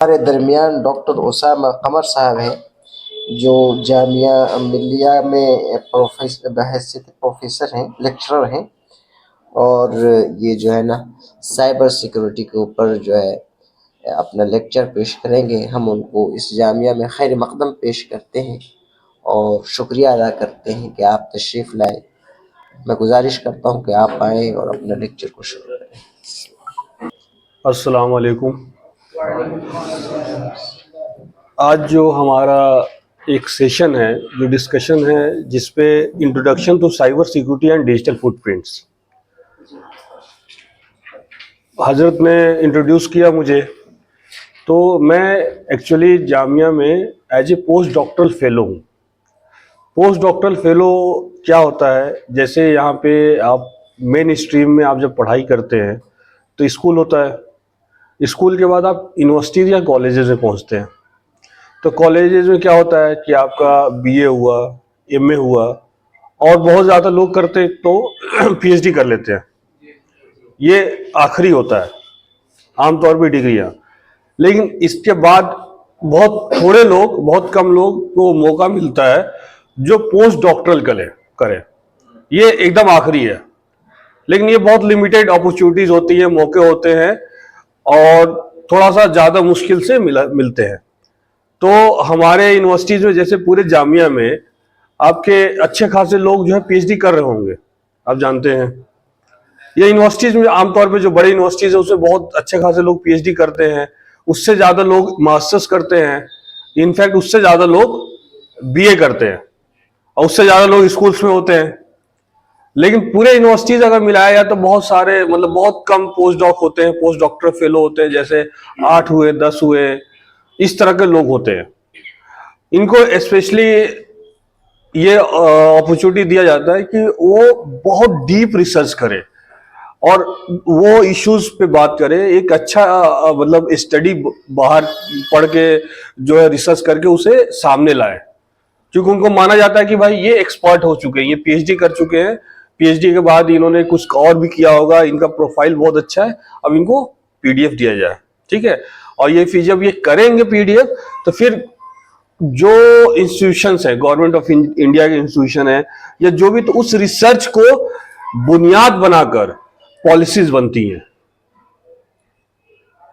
हमारे दरमियान डॉक्टर उसामा कमर साहब हैं, जो जामिया मिल्लिया में बहैसियत प्रोफेसर हैं, लेक्चरर हैं। और ये जो है ना साइबर सिक्योरिटी के ऊपर जो है अपना लेक्चर पेश करेंगे। हम उनको इस जामिया में खैर मकदम पेश करते हैं और शुक्रिया अदा करते हैं कि आप तशरीफ़ लाए। मैं गुजारिश करता हूँ कि आप आएँ और अपना लेक्चर को शुरू करें। अस्सलाम वालेकुम। आज जो हमारा एक सेशन है, जो डिस्कशन है, जिसपे introduction to cyber security and digital footprints, हजरत ने इंट्रोड्यूस किया मुझे। तो मैं एक्चुअली जामिया में as a post doctoral fellow हूँ। पोस्ट डॉक्टरल फेलो क्या होता है, जैसे यहाँ पे आप मेन स्ट्रीम में आप जब पढ़ाई करते हैं तो स्कूल होता है। स्कूल के बाद आप यूनिवर्सिटी या कॉलेजेस में पहुँचते हैं। तो कॉलेजेस में क्या होता है कि आपका बीए हुआ, एमए हुआ, और बहुत ज़्यादा लोग करते तो पीएचडी कर लेते हैं। ये आखिरी होता है आमतौर पे डिग्रियाँ। लेकिन इसके बाद बहुत थोड़े लोग, बहुत कम लोग को मौका मिलता है जो पोस्ट डॉक्टरल करें। ये एकदम आखिरी है, लेकिन ये बहुत लिमिटेड अपॉर्चुनिटीज होती है, मौके होते हैं, और थोड़ा सा ज़्यादा मुश्किल से मिलते हैं। तो हमारे यूनिवर्सिटीज में, जैसे पूरे जामिया में, आपके अच्छे खासे लोग जो है पीएचडी कर रहे होंगे, आप जानते हैं। ये यूनिवर्सिटीज में आमतौर पे जो बड़ी यूनिवर्सिटीज है उसमें बहुत अच्छे खासे लोग पीएचडी करते हैं, उससे ज्यादा लोग मास्टर्स करते हैं, इनफैक्ट उससे ज्यादा लोग बीए करते हैं, और उससे ज्यादा लोग स्कूल्स में होते हैं। लेकिन पूरे यूनिवर्सिटीज अगर मिलाया जाए तो बहुत सारे, मतलब बहुत कम पोस्ट डॉक होते हैं, पोस्ट डॉक्टर फेलो होते हैं, जैसे 8 हुए, 10 हुए, इस तरह के लोग होते हैं। इनको स्पेशली ये अपॉर्चुनिटी दिया जाता है कि वो बहुत डीप रिसर्च करे और वो इश्यूज पे बात करे, एक अच्छा मतलब स्टडी बाहर पढ़ के जो है रिसर्च करके उसे सामने लाए। क्योंकि उनको माना जाता है कि भाई ये एक्सपर्ट हो चुके हैं, ये पीएचडी कर चुके हैं, पीएचडी के बाद इन्होंने कुछ और भी किया होगा, इनका प्रोफाइल बहुत अच्छा है, अब इनको पीडीएफ दिया जाए। ठीक है, और ये फिर जब ये करेंगे पीडीएफ, तो फिर जो इंस्टीट्यूशंस है, गवर्नमेंट ऑफ इंडिया के इंस्टीट्यूशन है या जो भी, तो उस रिसर्च को बुनियाद बनाकर पॉलिसीज बनती हैं।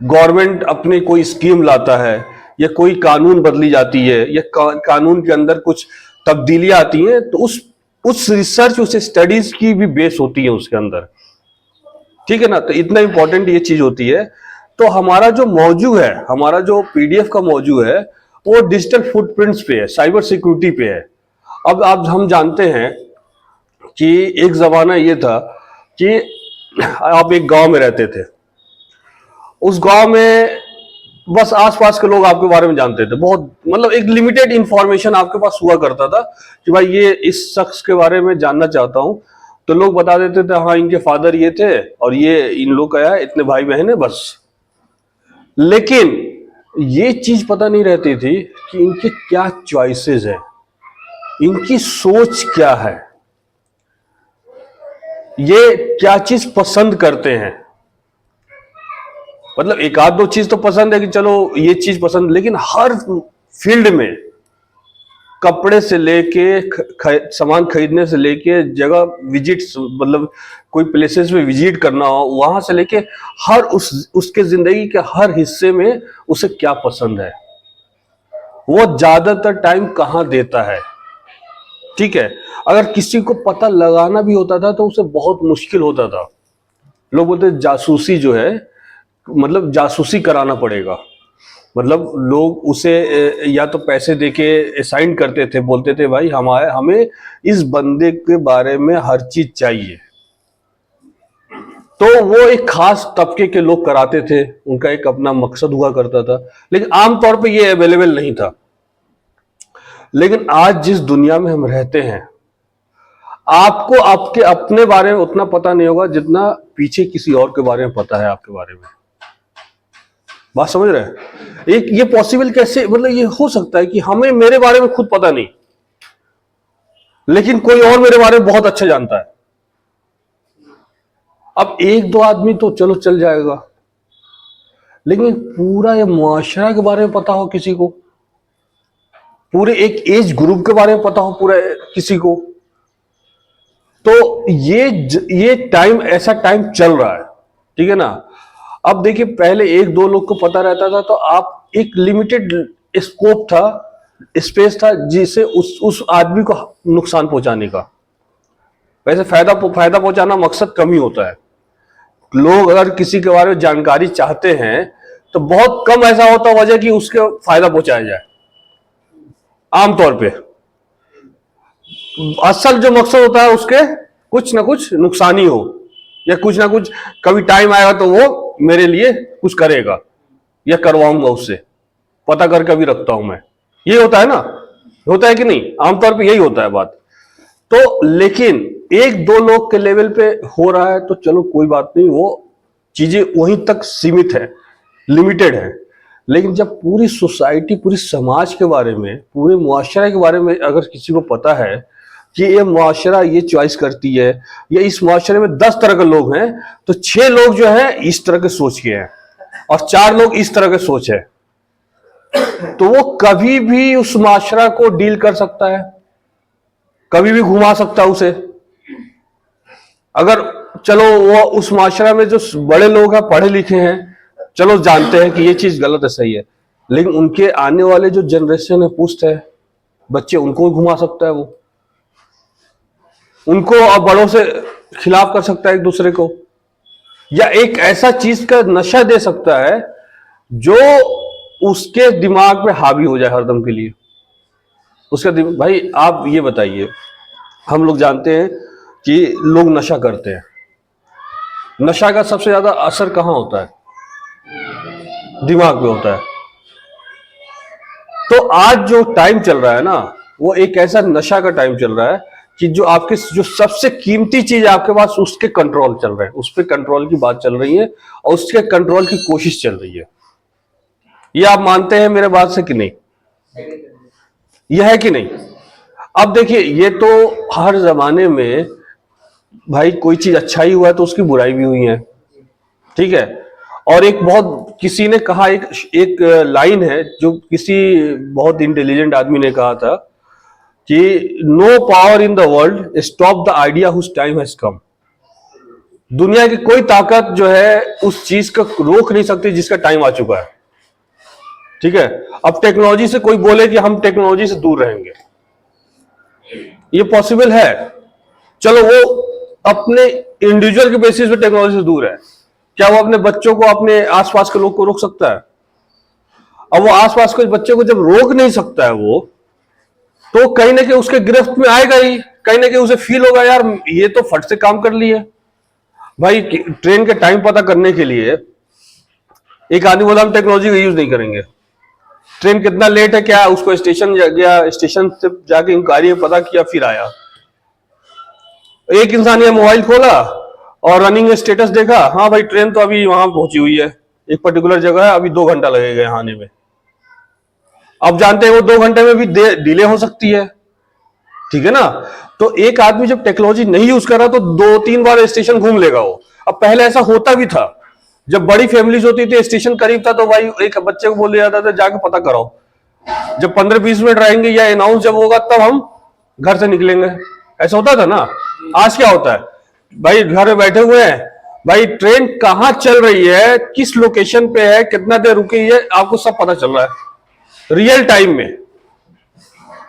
गवर्नमेंट अपने कोई स्कीम लाता है या कोई कानून बदली जाती है या कानून के अंदर कुछ तब्दीलियां आती हैं, तो उस रिसर्च, उस स्टडीज की भी बेस होती है उसके अंदर। ठीक है ना, तो इतना इंपॉर्टेंट ये चीज होती है। तो हमारा जो मौजू है, हमारा जो पीडीएफ का मौजू है, वो डिजिटल फुटप्रिंट्स पे है, साइबर सिक्योरिटी पे है। अब हम जानते हैं कि एक जमाना ये था कि आप एक गांव में रहते थे, उस गांव में बस आसपास के लोग आपके बारे में जानते थे, बहुत मतलब एक लिमिटेड इंफॉर्मेशन आपके पास हुआ करता था कि भाई ये इस शख्स के बारे में जानना चाहता हूं, तो लोग बता देते थे हाँ इनके फादर ये थे और ये इन लोग का है, इतने भाई बहन है, बस। लेकिन ये चीज पता नहीं रहती थी कि इनके क्या चॉइसेस है, इनकी सोच क्या है, ये क्या चीज पसंद करते हैं। मतलब एक आध दो चीज तो पसंद है कि चलो ये चीज पसंद, लेकिन हर फील्ड में, कपड़े से लेके सामान खरीदने से लेके जगह विजिट, मतलब कोई प्लेसेस में विजिट करना हो, वहां से लेके हर उसके जिंदगी के हर हिस्से में उसे क्या पसंद है, वो ज्यादातर टाइम कहां देता है। ठीक है, अगर किसी को पता लगाना भी होता था तो उसे बहुत मुश्किल होता था। लोग बोलते जासूसी जो है, मतलब जासूसी कराना पड़ेगा। मतलब लोग उसे या तो पैसे देके असाइन करते थे, बोलते थे भाई हमें इस बंदे के बारे में हर चीज चाहिए। तो वो एक खास तबके के लोग कराते थे, उनका एक अपना मकसद हुआ करता था, लेकिन आमतौर पे ये अवेलेबल नहीं था। लेकिन आज जिस दुनिया में हम रहते हैं, आपको आपके अपने बारे में उतना पता नहीं होगा जितना पीछे किसी और के बारे में पता है आपके बारे में। बात समझ रहे हैं? एक ये पॉसिबल कैसे, मतलब ये हो सकता है कि हमें मेरे बारे में खुद पता नहीं, लेकिन कोई और मेरे बारे में बहुत अच्छा जानता है। अब एक दो आदमी तो चलो चल जाएगा, लेकिन पूरा ये मुआशरा के बारे में पता हो किसी को, पूरे एक एज ग्रुप के बारे में पता हो पूरा किसी को, तो ये टाइम, ऐसा टाइम चल रहा है, ठीक है ना। अब देखिए पहले एक दो लोग को पता रहता था, तो आप एक लिमिटेड स्कोप था, स्पेस था, जिससे उस आदमी को नुकसान पहुंचाने का। वैसे फायदा पहुंचाना मकसद कम ही होता है। लोग अगर किसी के बारे में जानकारी चाहते हैं तो बहुत कम ऐसा होता वजह कि उसके फायदा पहुंचाया जाए। आमतौर पे असल जो मकसद होता है उसके कुछ ना कुछ नुकसान ही हो, या कुछ ना कुछ कभी टाइम आएगा तो वो मेरे लिए कुछ करेगा या करवाऊंगा उससे, पता करके भी रखता हूं मैं। ये होता है ना, होता है कि नहीं, आमतौर पे यही होता है बात। तो लेकिन एक दो लोग के लेवल पे हो रहा है तो चलो कोई बात नहीं, वो चीजें वहीं तक सीमित है, लिमिटेड है। लेकिन जब पूरी सोसाइटी, पूरी समाज के बारे में, पूरे मुआशरे के बारे में अगर किसी को पता है कि ये मुआशरा ये चॉइस करती है, या इस मुआशरे में 10 तरह के लोग हैं, तो 6 लोग जो है इस तरह के सोच के हैं और 4 लोग इस तरह के सोच है, तो वो कभी भी उस मुआशरा को डील कर सकता है, कभी भी घुमा सकता है उसे। अगर चलो वो उस मुआशरा में जो बड़े लोग हैं, पढ़े लिखे हैं, चलो जानते हैं कि ये चीज गलत है, सही है, लेकिन उनके आने वाले जो जनरेशन है, पुश्त है, बच्चे, उनको घुमा सकता है वो, उनको अब बड़ों से खिलाफ कर सकता है एक दूसरे को, या एक ऐसा चीज का नशा दे सकता है जो उसके दिमाग पे हावी हो जाए हरदम के लिए। उसका भाई आप ये बताइए, हम लोग जानते हैं कि लोग नशा करते हैं, नशा का सबसे ज्यादा असर कहां होता है? दिमाग पे होता है। तो आज जो टाइम चल रहा है ना, वो एक ऐसा नशा का टाइम चल रहा है कि जो आपके जो सबसे कीमती चीज है आपके पास, उसके कंट्रोल चल रहे हैं, उस पर कंट्रोल की बात चल रही है और उसके कंट्रोल की कोशिश चल रही है। ये आप मानते हैं मेरे बात से कि नहीं? यह है कि नहीं? अब देखिए, ये तो हर जमाने में भाई कोई चीज अच्छा ही हुआ है तो उसकी बुराई भी हुई है, ठीक है। और एक बहुत किसी ने कहा, एक लाइन है जो किसी बहुत इंटेलिजेंट आदमी ने कहा था कि no power in the world stop the idea whose time has come. दुनिया की कोई ताकत जो है उस चीज को रोक नहीं सकती जिसका टाइम आ चुका है, ठीक है। अब टेक्नोलॉजी से कोई बोले कि हम टेक्नोलॉजी से दूर रहेंगे, ये पॉसिबल है। चलो वो अपने इंडिविजुअल के बेसिस पे टेक्नोलॉजी से दूर है, क्या वो अपने बच्चों को, अपने आसपास के लोग को रोक सकता है? अब वो आसपास के बच्चे को जब रोक नहीं सकता है वो, तो कहीं ना कहीं उसके गिरफ्त में आएगा ही, कहीं ना कहीं उसे फील होगा यार ये तो फट से काम कर लिए। भाई ट्रेन के टाइम पता करने के लिए एक आदमी बोला हम टेक्नोलॉजी का यूज नहीं करेंगे, ट्रेन कितना लेट है क्या, उसको स्टेशन गया, स्टेशन से जाके इंक्वायरी में पता किया, फिर आया। एक इंसान ने मोबाइल खोला और रनिंग स्टेटस देखा, हाँ भाई ट्रेन तो अभी वहां पहुंची हुई है, एक पर्टिकुलर जगह है, अभी 2 घंटा लगेगा यहाँ आने में। अब जानते हैं वो 2 घंटे में भी डिले हो सकती है, ठीक है ना। तो एक आदमी जब टेक्नोलॉजी नहीं यूज कर रहा तो 2-3 बार स्टेशन घूम लेगा वो। अब पहले ऐसा होता भी था, जब बड़ी फैमिलीज होती थी, स्टेशन करीब था, तो भाई एक बच्चे को बोल दिया जाता था जाके पता कराओ, जब 15-20 मिनट रहेंगे या अनाउंस जब होगा तब हम घर से निकलेंगे, ऐसा होता था ना। आज क्या होता है, भाई घर में बैठे हुए हैं, भाई ट्रेन कहां चल रही है, किस लोकेशन पे है, कितना देर रुकी है, आपको सब पता चल रहा है रियल टाइम में।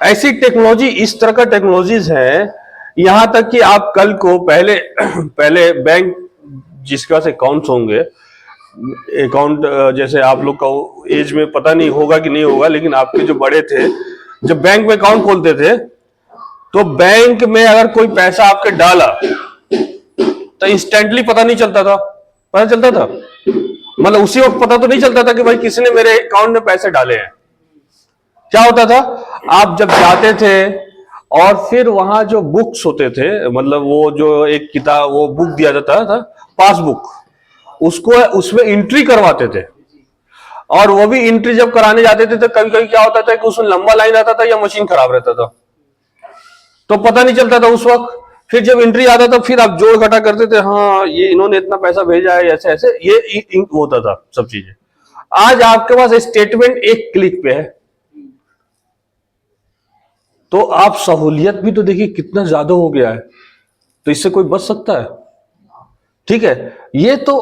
ऐसी टेक्नोलॉजी, इस तरह का टेक्नोलॉजीज है, यहां तक कि आप कल को पहले बैंक जिसके पास अकाउंट्स होंगे, अकाउंट जैसे आप लोग का एज में पता नहीं होगा कि नहीं होगा, लेकिन आपके जो बड़े थे जब बैंक में अकाउंट खोलते थे तो बैंक में अगर कोई पैसा आपके डाला तो इंस्टेंटली पता नहीं चलता था, पता चलता था, मतलब उसी वक्त पता तो नहीं चलता था कि भाई किसने मेरे अकाउंट में पैसे डाले हैं। क्या होता था, आप जब जाते थे और फिर वहां जो बुक्स होते थे, मतलब वो जो एक किताब, वो बुक दिया जाता था पासबुक, उसको उसमें एंट्री करवाते थे, और वो भी एंट्री जब कराने जाते थे तो कभी कभी क्या होता था कि उसमें लंबा लाइन आता था या मशीन खराब रहता था, तो पता नहीं चलता था उस वक्त। फिर जब एंट्री आता था फिर आप जोड़ घटा करते थे, हाँ ये इन्होंने इतना पैसा भेजा है, ऐसे ऐसे ये होता था सब चीजें। आज आपके पास स्टेटमेंट एक क्लिक पे है। तो आप सहूलियत भी तो देखिए कितना ज्यादा हो गया है, तो इससे कोई बच सकता है? ठीक है, ये तो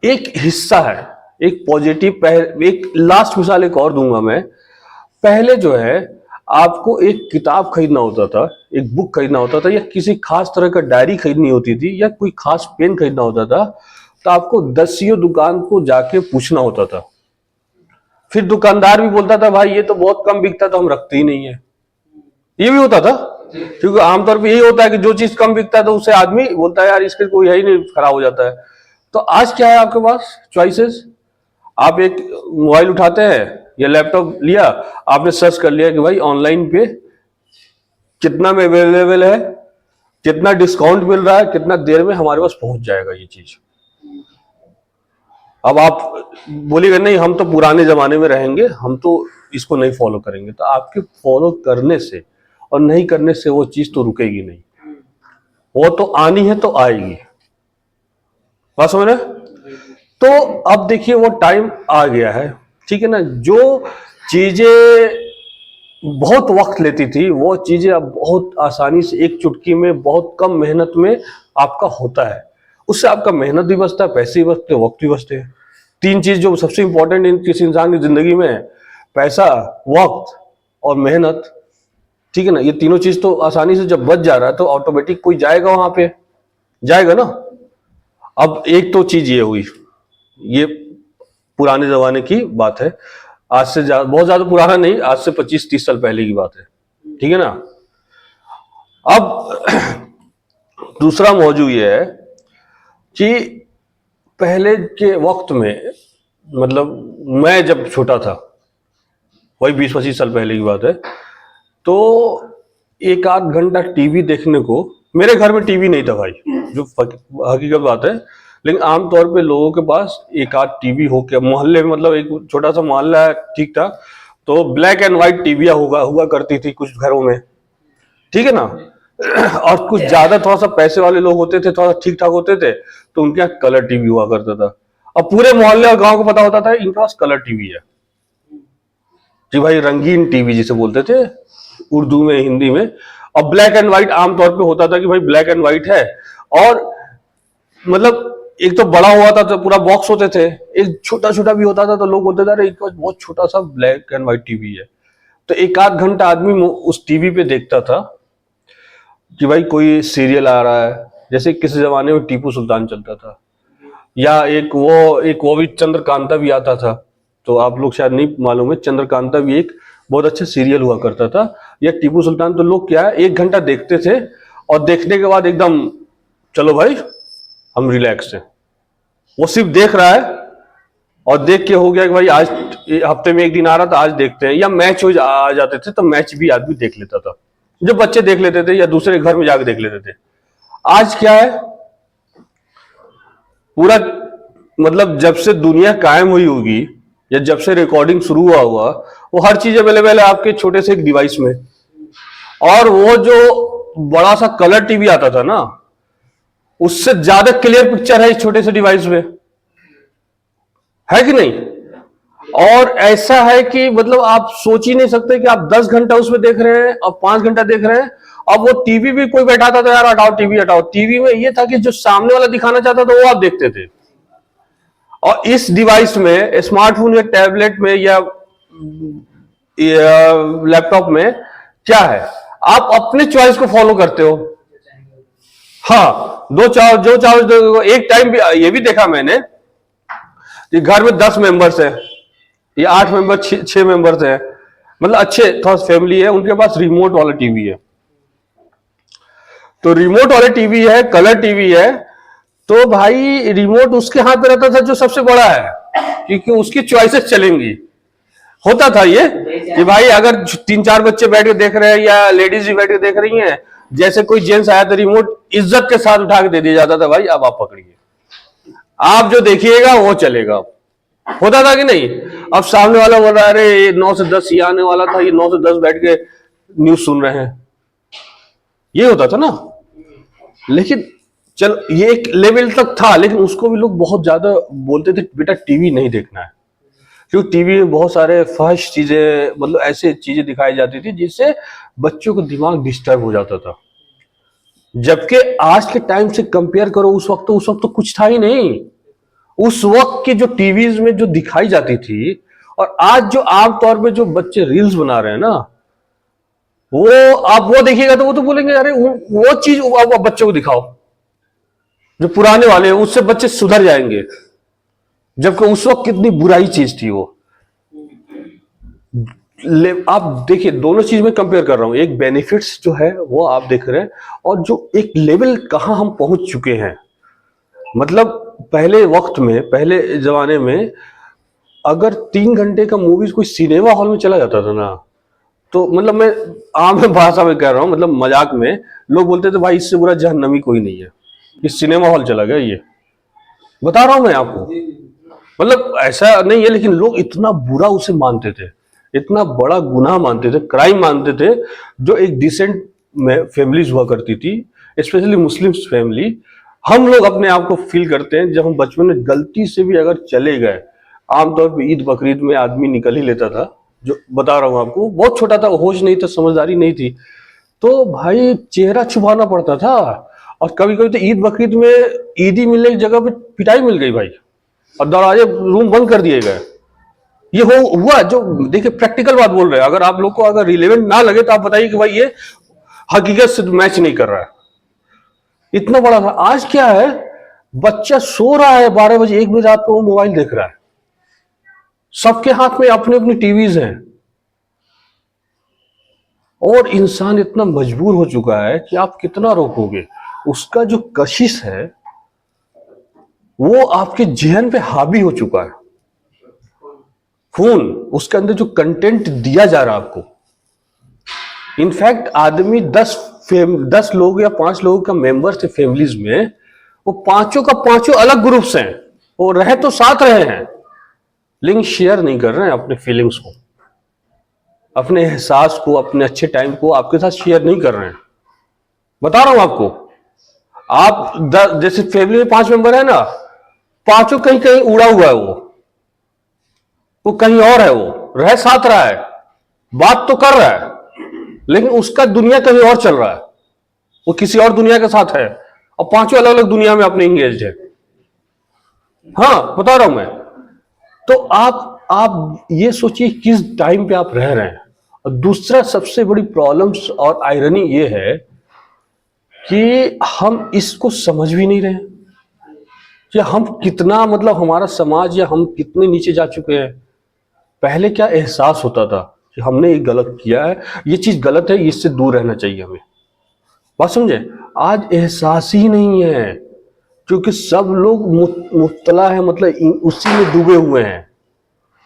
एक हिस्सा है, एक पॉजिटिव। एक लास्ट मिसाल एक और दूंगा मैं। पहले जो है आपको एक किताब खरीदना होता था, एक बुक खरीदना होता था, या किसी खास तरह का डायरी खरीदनी होती थी, या कोई खास पेन खरीदना होता था, तो आपको दसियों दुकान को जाके पूछना होता था। फिर दुकानदार भी बोलता था भाई ये तो बहुत कम बिकता, तो हम रखते ही नहीं है। ये भी होता था, क्योंकि आमतौर पे यही होता है कि जो चीज कम बिकता है तो उसे आदमी बोलता है यार इसके कोई है ही नहीं, खराब हो जाता है। तो आज क्या है आपके पास चॉइसेस। आप एक मोबाइल उठाते हैं या लैपटॉप लिया, आपने सर्च कर लिया कि भाई ऑनलाइन पे कितना में अवेलेबल है, कितना डिस्काउंट मिल रहा है, कितना देर में हमारे पास पहुंच जाएगा ये चीज। अब आप बोलिएगा नहीं हम तो पुराने जमाने में रहेंगे, हम तो इसको नहीं फॉलो करेंगे, तो आपके फॉलो करने से और नहीं करने से वो चीज तो रुकेगी नहीं, वो तो आनी है तो आएगी। बात समझ रहे? तो अब देखिए वो टाइम आ गया है, ठीक है ना। जो चीजें बहुत वक्त लेती थी वो चीजें अब बहुत आसानी से एक चुटकी में बहुत कम मेहनत में आपका होता है। उससे आपका मेहनत भी बचता है, पैसे भी बचते हैं, वक्त भी बचते हैं। तीन चीज जो सबसे इंपॉर्टेंट इन किसी इंसान की जिंदगी में है, पैसा, वक्त और मेहनत, ठीक है ना। ये तीनों चीज तो आसानी से जब बच जा रहा है तो ऑटोमेटिक कोई जाएगा वहां पे, जाएगा ना। अब एक तो चीज ये हुई, ये पुराने जमाने की बात है, आज से बहुत ज्यादा पुराना नहीं, आज से 25-30 साल पहले की बात है, ठीक है ना। अब दूसरा मौजू ये है कि पहले के वक्त में, मतलब मैं जब छोटा था, वही 20-25 साल पहले की बात है, तो एक आध घंटा टीवी देखने को, मेरे घर में टीवी नहीं था भाई, जो हकीकत बात है, लेकिन आमतौर पे लोगों के पास एक आध टीवी हो के मोहल्ले में, मतलब एक छोटा सा मोहल्ला है, ठीक था, तो ब्लैक एंड व्हाइट टीवियां हुआ करती थी कुछ घरों में, ठीक है ना। और कुछ ज्यादा थोड़ा सा पैसे वाले लोग होते थे, थोड़ा ठीक ठाक होते थे, तो उनके यहाँ कलर टीवी हुआ करता था। अब पूरे मोहल्ले और गांव को पता होता था इनके पास कलर टीवी है जी भाई, रंगीन टीवी जिसे बोलते थे उर्दू में, हिंदी में। और ब्लैक एंड व्हाइट आमतौर पे होता था कि भाई ब्लैक एंड व्हाइट है, और मतलब एक तो बड़ा हुआ था तो पूरा बॉक्स होते थे, एक छोटा छोटा भी होता था तो लोग बोलते थे अरे एक बहुत छोटा सा ब्लैक एंड व्हाइट टीवी है। तो एक आध घंटा आदमी उस टीवी पे देखता था कि भाई कोई सीरियल आ रहा है, जैसे किसी जमाने में टीपू सुल्तान चलता था, या एक वो भी चंद्रकांता भी आता था, तो आप लोग शायद नहीं मालूम है, चंद्रकांता भी एक बहुत अच्छा सीरियल हुआ करता था। या टीपू सुल्तान तो लोग क्या है 1 घंटा देखते थे, और देखने के बाद एकदम चलो भाई हम रिलैक्स हैं। वो सिर्फ देख रहा है, और देख के हो गया कि भाई आज हफ्ते में एक दिन आ रहा था, आज देखते हैं। या मैच आ जाते थे तो मैच भी आदमी देख लेता था, जो बच्चे देख लेते थे या दूसरे घर में जाकर देख लेते थे। आज क्या है, पूरा मतलब जब से दुनिया कायम हुई होगी या जब से रिकॉर्डिंग शुरू हुआ वो हर चीज अवेलेबल है आपके छोटे से एक डिवाइस में। और वो जो बड़ा सा कलर टीवी आता था ना, उससे ज्यादा क्लियर पिक्चर है इस छोटे से डिवाइस में, है कि नहीं। और ऐसा है कि मतलब आप सोच ही नहीं सकते कि आप 10 घंटा उसमें देख रहे हैं और 5 घंटा देख रहे हैं। अब वो टीवी भी कोई बैठाता था यार हटाओ टीवी हटाओ, टीवी में ये था कि जो सामने वाला दिखाना चाहता था वो आप देखते थे। और इस डिवाइस में, स्मार्टफोन या टैबलेट में या लैपटॉप में क्या है, आप अपने चॉइस को फॉलो करते हो। हाँ, जो चाहो एक टाइम भी ये भी देखा मैंने कि घर में 10 मेंबर्स है या 8 मेंबर, 6 मेंबर्स है, मतलब अच्छे थोड़ा फैमिली है, उनके पास रिमोट वाला टीवी है। तो रिमोट वाला टीवी है, कलर टीवी है, तो भाई रिमोट उसके हाथ में रहता था जो सबसे बड़ा है, क्योंकि उसकी चॉइसेस चलेंगी। होता था ये कि भाई अगर 3-4 बच्चे बैठ के देख रहे हैं या लेडीज भी बैठ के देख रही हैं, जैसे कोई जेंट्स आया तो रिमोट इज्जत के साथ उठा के दे दिया जाता था, भाई अब आप पकड़िए, आप जो देखिएगा वो चलेगा। होता था कि नहीं। अब सामने वाला बोल रहा है अरे ये 9 से 10 ये आने वाला था, ये 9 से 10 बैठ के न्यूज सुन रहे हैं, ये होता था ना। लेकिन चल ये एक लेवल तक था, लेकिन उसको भी लोग बहुत ज्यादा बोलते थे बेटा टीवी नहीं देखना है। क्योंकि टीवी में बहुत सारे फहश चीजें, मतलब ऐसे चीजें दिखाई जाती थी जिससे बच्चों का दिमाग डिस्टर्ब हो जाता था। जबकि आज के टाइम से कंपेयर करो, उस वक्त तो कुछ था ही नहीं। उस वक्त की जो टीवीज में जो दिखाई जाती थी और आज जो आमतौर पे जो बच्चे रील्स बना रहे हैं ना, वो आप वो देखिएगा तो वो तो बोलेंगे अरे वो चीज अब बच्चों को दिखाओ, जो पुराने वाले हैं उससे बच्चे सुधर जाएंगे। जबकि उस वक्त कितनी बुराई चीज थी वो। आप देखिए, दोनों चीज में कंपेयर कर रहा हूं, एक बेनिफिट्स जो है वो आप देख रहे हैं, और जो एक लेवल कहां हम पहुंच चुके हैं। मतलब पहले वक्त में, पहले जमाने में अगर 3 घंटे का मूवी कोई सिनेमा हॉल में चला जाता था ना, तो मतलब मैं आम भाषा में कह रहा हूं, मतलब मजाक में लोग बोलते थे भाई इससे बुरा जहन्नमी कोई नहीं है, ये सिनेमा हॉल चला गया, ये बता रहा हूं मैं आपको। मतलब ऐसा नहीं है, लेकिन लोग इतना बुरा उसे मानते थे, इतना बड़ा गुनाह मानते थे, क्राइम मानते थे, जो एक डिसेंट फैमिलीज हुआ करती थी, स्पेशली मुस्लिम फैमिली। हम लोग अपने आप को फील करते हैं जब हम बचपन में गलती से भी अगर चले गए, आमतौर पे ईद बकरीद में आदमी निकल ही लेता था, जो बता रहा हूं आपको, बहुत छोटा था, होश नहीं था, समझदारी नहीं थी, तो भाई चेहरा छुपाना पड़ता था। और कभी कभी तो ईद बकरीद में ईदी मिलने की जगह पे पिटाई मिल गई भाई, और दरवाजे रूम बंद कर दिए गए। ये हुआ, जो देखिए प्रैक्टिकल बात बोल रहे हैं। अगर आप लोग को अगर रिलेवेंट ना लगे तो आप बताइए कि भाई ये हकीकत से मैच नहीं कर रहा है। इतना बड़ा था। आज क्या है, बच्चा सो रहा है 12 बजे 1 बजे रात को, वो मोबाइल देख रहा है, सबके हाथ में अपनी अपनी टीवीज हैं। और इंसान इतना मजबूर हो चुका है कि आप कितना रोकोगे, उसका जो कशिश है वो आपके जहन पे हावी हो चुका है। फोन, उसके अंदर जो कंटेंट दिया जा रहा है आपको, इनफैक्ट आदमी 10 लोग या 5 लोगों का मेंबर्स थे फैमिलीज में, वो पांचों का पांचों अलग ग्रुप्स हैं, वो रहे तो साथ रहे हैं, लेकिन शेयर नहीं कर रहे हैं अपने फीलिंग्स को, अपने एहसास को, अपने अच्छे टाइम को आपके साथ शेयर नहीं कर रहे हैं। बता रहा हूं आपको, आप जैसे फैमिली में 5 मेंबर है ना, पांचों कहीं कहीं उड़ा हुआ है, वो कहीं और है, वो रह साथ रहा है, बात तो कर रहा है, लेकिन उसका दुनिया कहीं और चल रहा है, वो किसी और दुनिया के साथ है, और पांचों अलग अलग दुनिया में अपने इंगेज है। हाँ, बता रहा हूं मैं। तो आप ये सोचिए किस टाइम पे आप रह रहे हैं। और दूसरा सबसे बड़ी प्रॉब्लम्स और आयरनी ये है कि हम इसको समझ भी नहीं रहे हैं कि हम कितना, मतलब हमारा समाज या हम कितने नीचे जा चुके हैं। पहले क्या एहसास होता था कि हमने ये गलत किया है, ये चीज गलत है, इससे दूर रहना चाहिए हमें, बात समझे। आज एहसास ही नहीं है, क्योंकि सब लोग मुब्तला है, मतलब उसी में डूबे हुए हैं।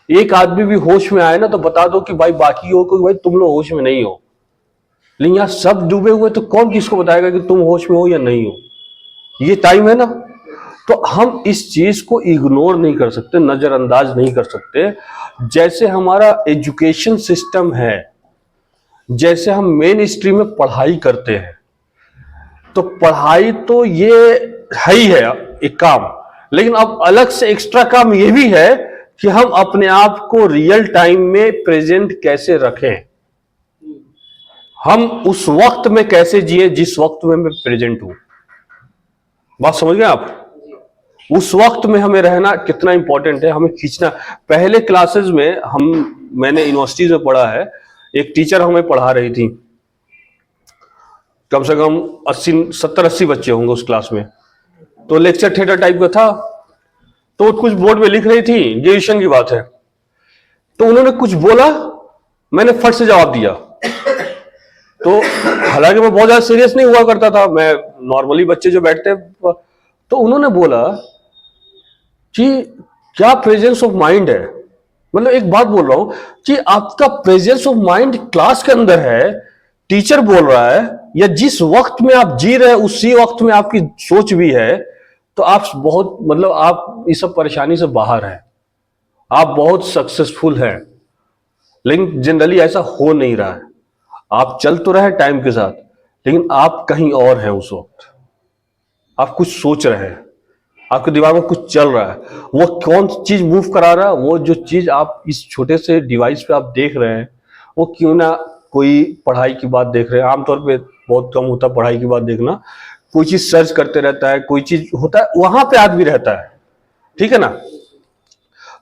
एक आदमी भी होश में आए ना तो बता दो कि भाई बाकी हो कि भाई तुम लोग होश में नहीं हो, लेकिन यहाँ सब डूबे हुए, तो कौन किसको बताएगा कि तुम होश में हो या नहीं हो। ये टाइम है ना, तो हम इस चीज को इग्नोर नहीं कर सकते, नजरअंदाज नहीं कर सकते। जैसे हमारा एजुकेशन सिस्टम है, जैसे हम मेन स्ट्रीम में पढ़ाई करते हैं, तो पढ़ाई तो ये है ही है एक काम, लेकिन अब अलग से एक्स्ट्रा काम ये भी है कि हम अपने आप को रियल टाइम में प्रेजेंट कैसे रखें, हम उस वक्त में कैसे जिए जिस वक्त में मैं प्रेजेंट हूं। बात समझ गए आप। उस वक्त में हमें रहना कितना इंपॉर्टेंट है, हमें खींचना। पहले क्लासेस में मैंने यूनिवर्सिटीज में पढ़ा है, एक टीचर हमें पढ़ा रही थी, कम से कम 70-80 बच्चे होंगे उस क्लास में, तो लेक्चर थिएटर टाइप का था। तो कुछ बोर्ड में लिख रही थी, ग्रेजुएशन की बात है, तो उन्होंने कुछ बोला, मैंने फट से जवाब दिया। तो हालांकि मैं बहुत ज्यादा सीरियस नहीं हुआ करता था, मैं नॉर्मली बच्चे जो बैठते, तो उन्होंने बोला कि क्या प्रेजेंस ऑफ माइंड है। मतलब एक बात बोल रहा हूं कि आपका प्रेजेंस ऑफ माइंड क्लास के अंदर है, टीचर बोल रहा है, या जिस वक्त में आप जी रहे हैं उसी वक्त में आपकी सोच भी है, तो आप बहुत, मतलब आप इस सब परेशानी से बाहर हैं, आप बहुत सक्सेसफुल हैं। लेकिन जनरली ऐसा हो नहीं रहा है। आप चल तो रहे टाइम के साथ, लेकिन आप कहीं और हैं उस वक्त, आप कुछ सोच रहे हैं। आपके दिमाग में कुछ चल रहा है, वो कौन चीज मूव करा रहा है, वो जो चीज आप इस छोटे से डिवाइस पे आप देख रहे हैं, वो क्यों ना कोई पढ़ाई की बात देख रहे हैं, आमतौर पे बहुत कम होता है पढ़ाई की बात देखना, कोई चीज सर्च करते रहता है, कोई चीज होता है, वहां पे आदमी रहता है, ठीक है ना।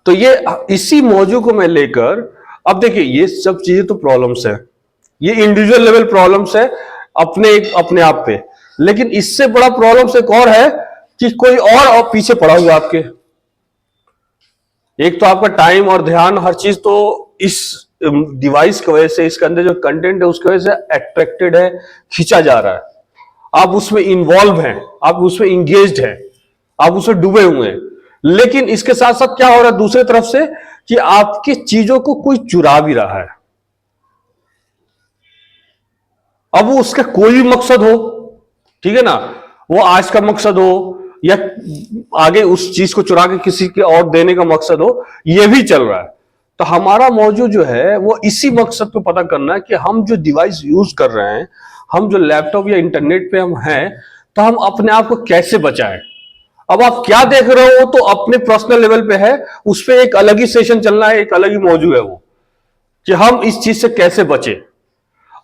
तो ये इसी मौजू को मैं लेकर, अब देखिए ये सब चीजें तो प्रॉब्लम्स है, ये इंडिविजुअल लेवल प्रॉब्लम्स है अपने आप पे, लेकिन इससे बड़ा प्रॉब्लम्स एक और है कि कोई और पीछे पड़ा हुआ आपके। एक तो आपका टाइम और ध्यान, हर चीज तो इस डिवाइस की वजह से, इसके अंदर जो कंटेंट है उसकी वजह से अट्रैक्टेड है, खींचा जा रहा है, आप उसमें इन्वॉल्व हैं, आप उसमें इंगेज्ड हैं, आप उसमें डूबे हुए हैं। लेकिन इसके साथ साथ क्या हो रहा है दूसरी तरफ से, कि आपकी चीजों को कोई चुरा भी रहा है। अब वो उसका कोई भी मकसद हो, ठीक है ना, वो आज का मकसद हो या आगे उस चीज को चुरा के किसी के और देने का मकसद हो, ये भी चल रहा है। तो हमारा मौजू जो है वो इसी मकसद को पता करना है कि हम जो डिवाइस यूज कर रहे हैं, हम जो लैपटॉप या इंटरनेट पे हम हैं, तो हम अपने आप को कैसे बचाएं। अब आप क्या देख रहे हो तो अपने पर्सनल लेवल पे है, उस पर एक अलग ही सेशन चलना है, एक अलग ही मौजू है वो, कि हम इस चीज से कैसे बचे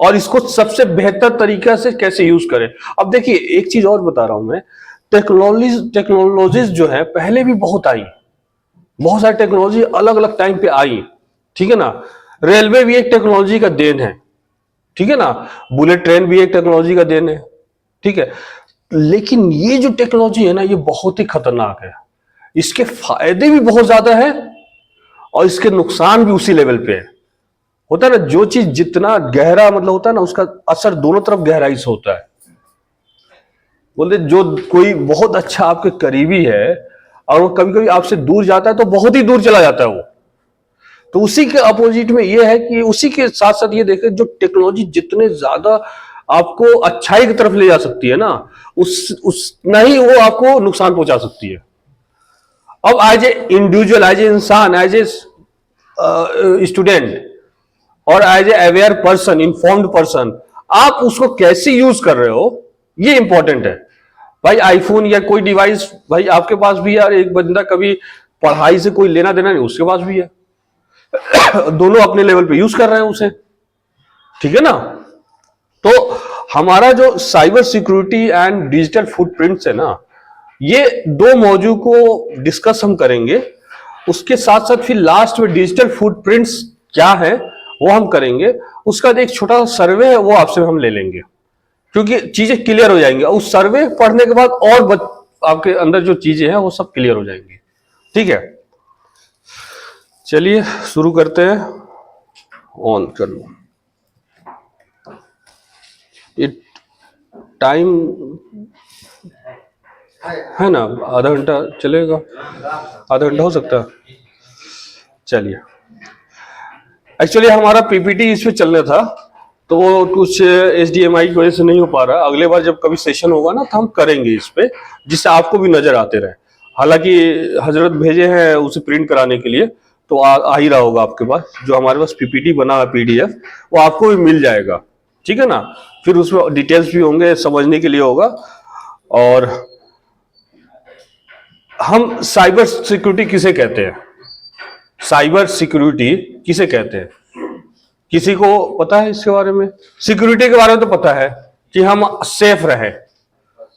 और इसको सबसे बेहतर तरीका से कैसे यूज करें। अब देखिए एक चीज और बता रहा हूं मैं, टेक्नोलॉजीज जो है पहले भी बहुत आई, बहुत सारी टेक्नोलॉजी अलग अलग टाइम पे आई, ठीक है ना। रेलवे भी एक टेक्नोलॉजी का देन है, ठीक है ना, बुलेट ट्रेन भी एक टेक्नोलॉजी का देन है, ठीक है। लेकिन ये जो टेक्नोलॉजी है ना, ये बहुत ही खतरनाक है, इसके फायदे भी बहुत ज्यादा है और इसके नुकसान भी उसी लेवल पे है। होता है ना, जो चीज जितना गहरा मतलब होता है ना, उसका असर दोनों तरफ गहराई से होता है। बोलते जो कोई बहुत अच्छा आपके करीबी है और वो कभी कभी आपसे दूर जाता है तो बहुत ही दूर चला जाता है वो, तो उसी के अपोजिट में ये है कि उसी के साथ साथ ये देखें, जो टेक्नोलॉजी जितने ज्यादा आपको अच्छाई की तरफ ले जा सकती है ना, उतना ही वो आपको नुकसान पहुंचा सकती है। अब as a individual, as a इंसान, एज ए स्टूडेंट और as a aware person, informed person, आप उसको कैसे यूज कर रहे हो ये इंपॉर्टेंट है। भाई आईफोन या कोई डिवाइस भाई आपके पास भी है, एक बंदा कभी पढ़ाई से कोई लेना देना नहीं उसके पास भी है, दोनों अपने लेवल पे यूज कर रहे हैं उसे, ठीक है ना। तो हमारा जो cyber security and digital footprints है ना, ये दो मौजू को डिस्कस हम करेंगे, उसके साथ साथ फिर लास्ट में डिजिटल फुटप्रिंट्स क्या है वो हम करेंगे, उसका एक छोटा सा सर्वे है वो आपसे हम ले लेंगे, क्योंकि चीजें क्लियर हो जाएंगी। उस सर्वे पढ़ने के बाद और आपके अंदर जो चीजें हैं वो सब क्लियर हो जाएंगी, ठीक है। चलिए शुरू करते हैं, ऑन कर लो। ये टाइम है ना, आधा घंटा चलेगा, आधा घंटा हो सकता है। चलिए, एक्चुअली हमारा पीपीटी इस पे चलना था, तो वो कुछ HDMI की वजह से नहीं हो पा रहा। अगले बार जब कभी सेशन होगा ना तो हम करेंगे इस पे, जिससे आपको भी नजर आते रहे। हालांकि हजरत भेजे हैं उसे प्रिंट कराने के लिए, तो आ ही रहा होगा आपके पास, जो हमारे पास पीपीटी बना है PDF, वो आपको भी मिल जाएगा, ठीक है ना। फिर उसमें डिटेल्स भी होंगे, समझने के लिए होगा। और हम साइबर सिक्योरिटी किसे कहते हैं, साइबर सिक्योरिटी किसे कहते हैं, किसी को पता है इसके बारे में? सिक्योरिटी के बारे में तो पता है कि हम सेफ रहें,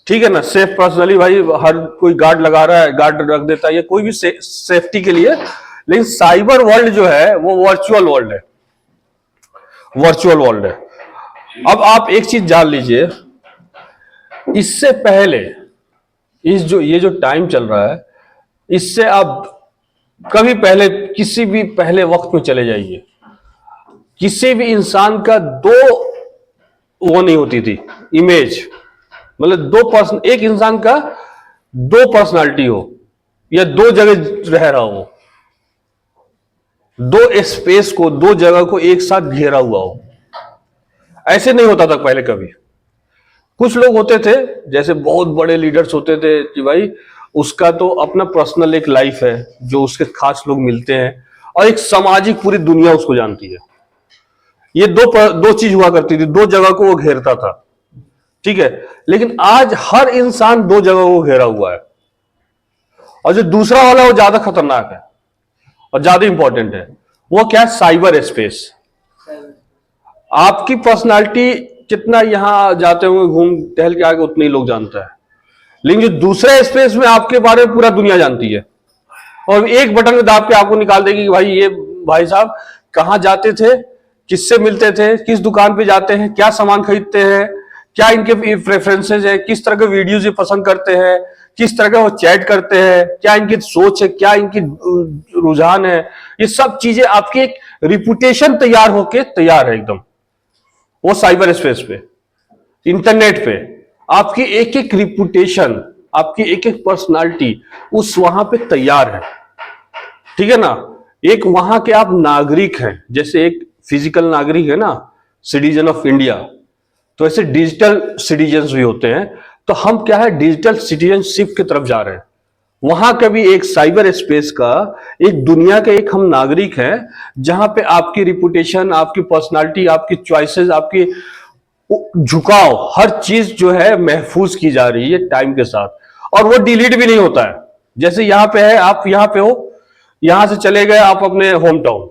ठीक है ना। सेफ पर्सनली भाई हर कोई गार्ड लगा रहा है, गार्ड रख देता है, ये कोई भी सेफ्टी के लिए। लेकिन साइबर वर्ल्ड जो है वो वर्चुअल वर्ल्ड है, वर्चुअल वर्ल्ड है। अब आप एक चीज जान लीजिए, इससे पहले ये जो टाइम चल रहा है, इससे आप कभी पहले किसी भी पहले वक्त में चले जाइए, किसी भी इंसान का दो वो नहीं होती थी इमेज, मतलब दो पर्सन, एक इंसान का दो पर्सनालिटी हो या दो जगह रह रहा हो, दो स्पेस को, दो जगह को एक साथ घेरा हुआ हो, ऐसे नहीं होता था पहले कभी। कुछ लोग होते थे, जैसे बहुत बड़े लीडर्स होते थे कि भाई उसका तो अपना पर्सनल एक लाइफ है, जो उसके खास लोग मिलते हैं, और एक सामाजिक पूरी दुनिया उसको जानती है। ये दो चीज हुआ करती थी, दो जगह को वो घेरता था, ठीक है। लेकिन आज हर इंसान दो जगह को घेरा हुआ है, और जो दूसरा वाला है वो ज्यादा खतरनाक है और ज्यादा इंपॉर्टेंट है। वो क्या है? Cyber space. आपकी पर्सनालिटी कितना यहां जाते हुए घूम टहल के आगे उतने ही लोग जानता है, लेकिन जो दूसरे स्पेस में आपके बारे में पूरा दुनिया जानती है और एक बटन में दाब के आपको निकाल देगी कि भाई ये भाई साहब कहां जाते थे, किससे मिलते थे, किस दुकान पे जाते हैं, क्या सामान खरीदते हैं, क्या इनके प्रेफरेंसेस है, किस तरह के वीडियोज ये पसंद करते हैं, किस तरह का वो चैट करते हैं, क्या इनकी सोच है, क्या इनकी रुझान है। ये सब चीजें आपकी एक रिपुटेशन तैयार होके तैयार है एकदम। वो साइबर स्पेस पे, इंटरनेट पे आपकी एक एक रिपुटेशन, आपकी एक एक पर्सनालिटी उस वहां पे तैयार है, ठीक है ना। एक वहां के आप नागरिक हैं, जैसे एक फिजिकल नागरिक है ना, सिटीजन ऑफ इंडिया, तो ऐसे डिजिटल सिटीजन भी होते हैं। तो हम क्या है, डिजिटल सिटीजनशिप की तरफ जा रहे हैं। वहां का भी एक साइबर स्पेस का एक दुनिया के एक हम नागरिक हैं, जहां पे आपकी रिपुटेशन, आपकी पर्सनालिटी, आपकी चॉइसेस, आपकी झुकाव, हर चीज जो है महफूज की जा रही है टाइम के साथ, और वो डिलीट भी नहीं होता है। जैसे यहां पे है, आप यहां पे हो, यहां से चले गए आप अपने होम टाउन,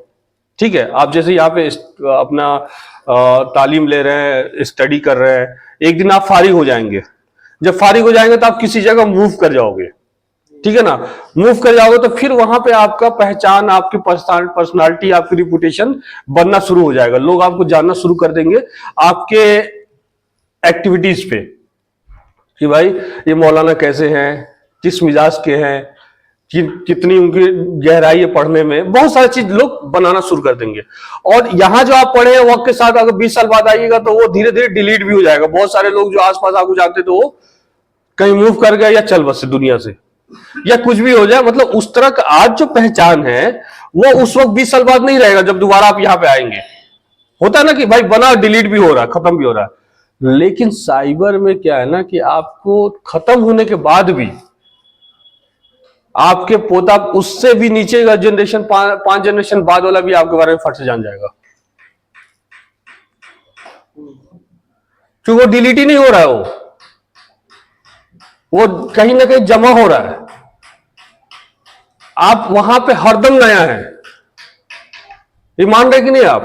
ठीक है, आप जैसे यहाँ पे अपना तालीम ले रहे हैं, स्टडी कर रहे हैं, एक दिन आप फारिग हो जाएंगे। जब फारिग हो जाएंगे तो आप किसी जगह मूव कर जाओगे, ठीक है ना। मूव कर जाओगे तो फिर वहां पे आपका पहचान, आपकी पर्सनालिटी, आपकी रिपुटेशन बनना शुरू हो जाएगा। लोग आपको जानना शुरू कर देंगे आपके एक्टिविटीज पे, कि भाई ये मौलाना कैसे हैं, किस मिजाज के हैं, कितनी उनकी गहराई है पढ़ने में, बहुत सारी चीज लोग बनाना शुरू कर देंगे। और यहां जो आप पढ़े हैं वक्त के साथ अगर 20 साल बाद आइएगा तो वो धीरे धीरे डिलीट भी हो जाएगा। बहुत सारे लोग जो आसपास आपको जानते थे वो कहीं मूव कर गए या चल बसे दुनिया से, या कुछ भी हो जाए। मतलब उस तरह का आज जो पहचान है वो उस वक्त 20 साल बाद नहीं रहेगा जब दोबारा आप यहां पे आएंगे। होता है ना कि भाई बना डिलीट भी हो रहा है, खत्म भी हो रहा है। लेकिन साइबर में क्या है ना कि आपको खत्म होने के बाद भी आपके पोता, उससे भी नीचे का जनरेशन, 5 जनरेशन बाद वाला भी आपके बारे में फट से जान जाएगा, क्योंकि वो डिलीट ही नहीं हो रहा है, वो कहीं ना कहीं जमा हो रहा है। आप वहां पे हरदम नया है, ये मान रहे कि नहीं आप?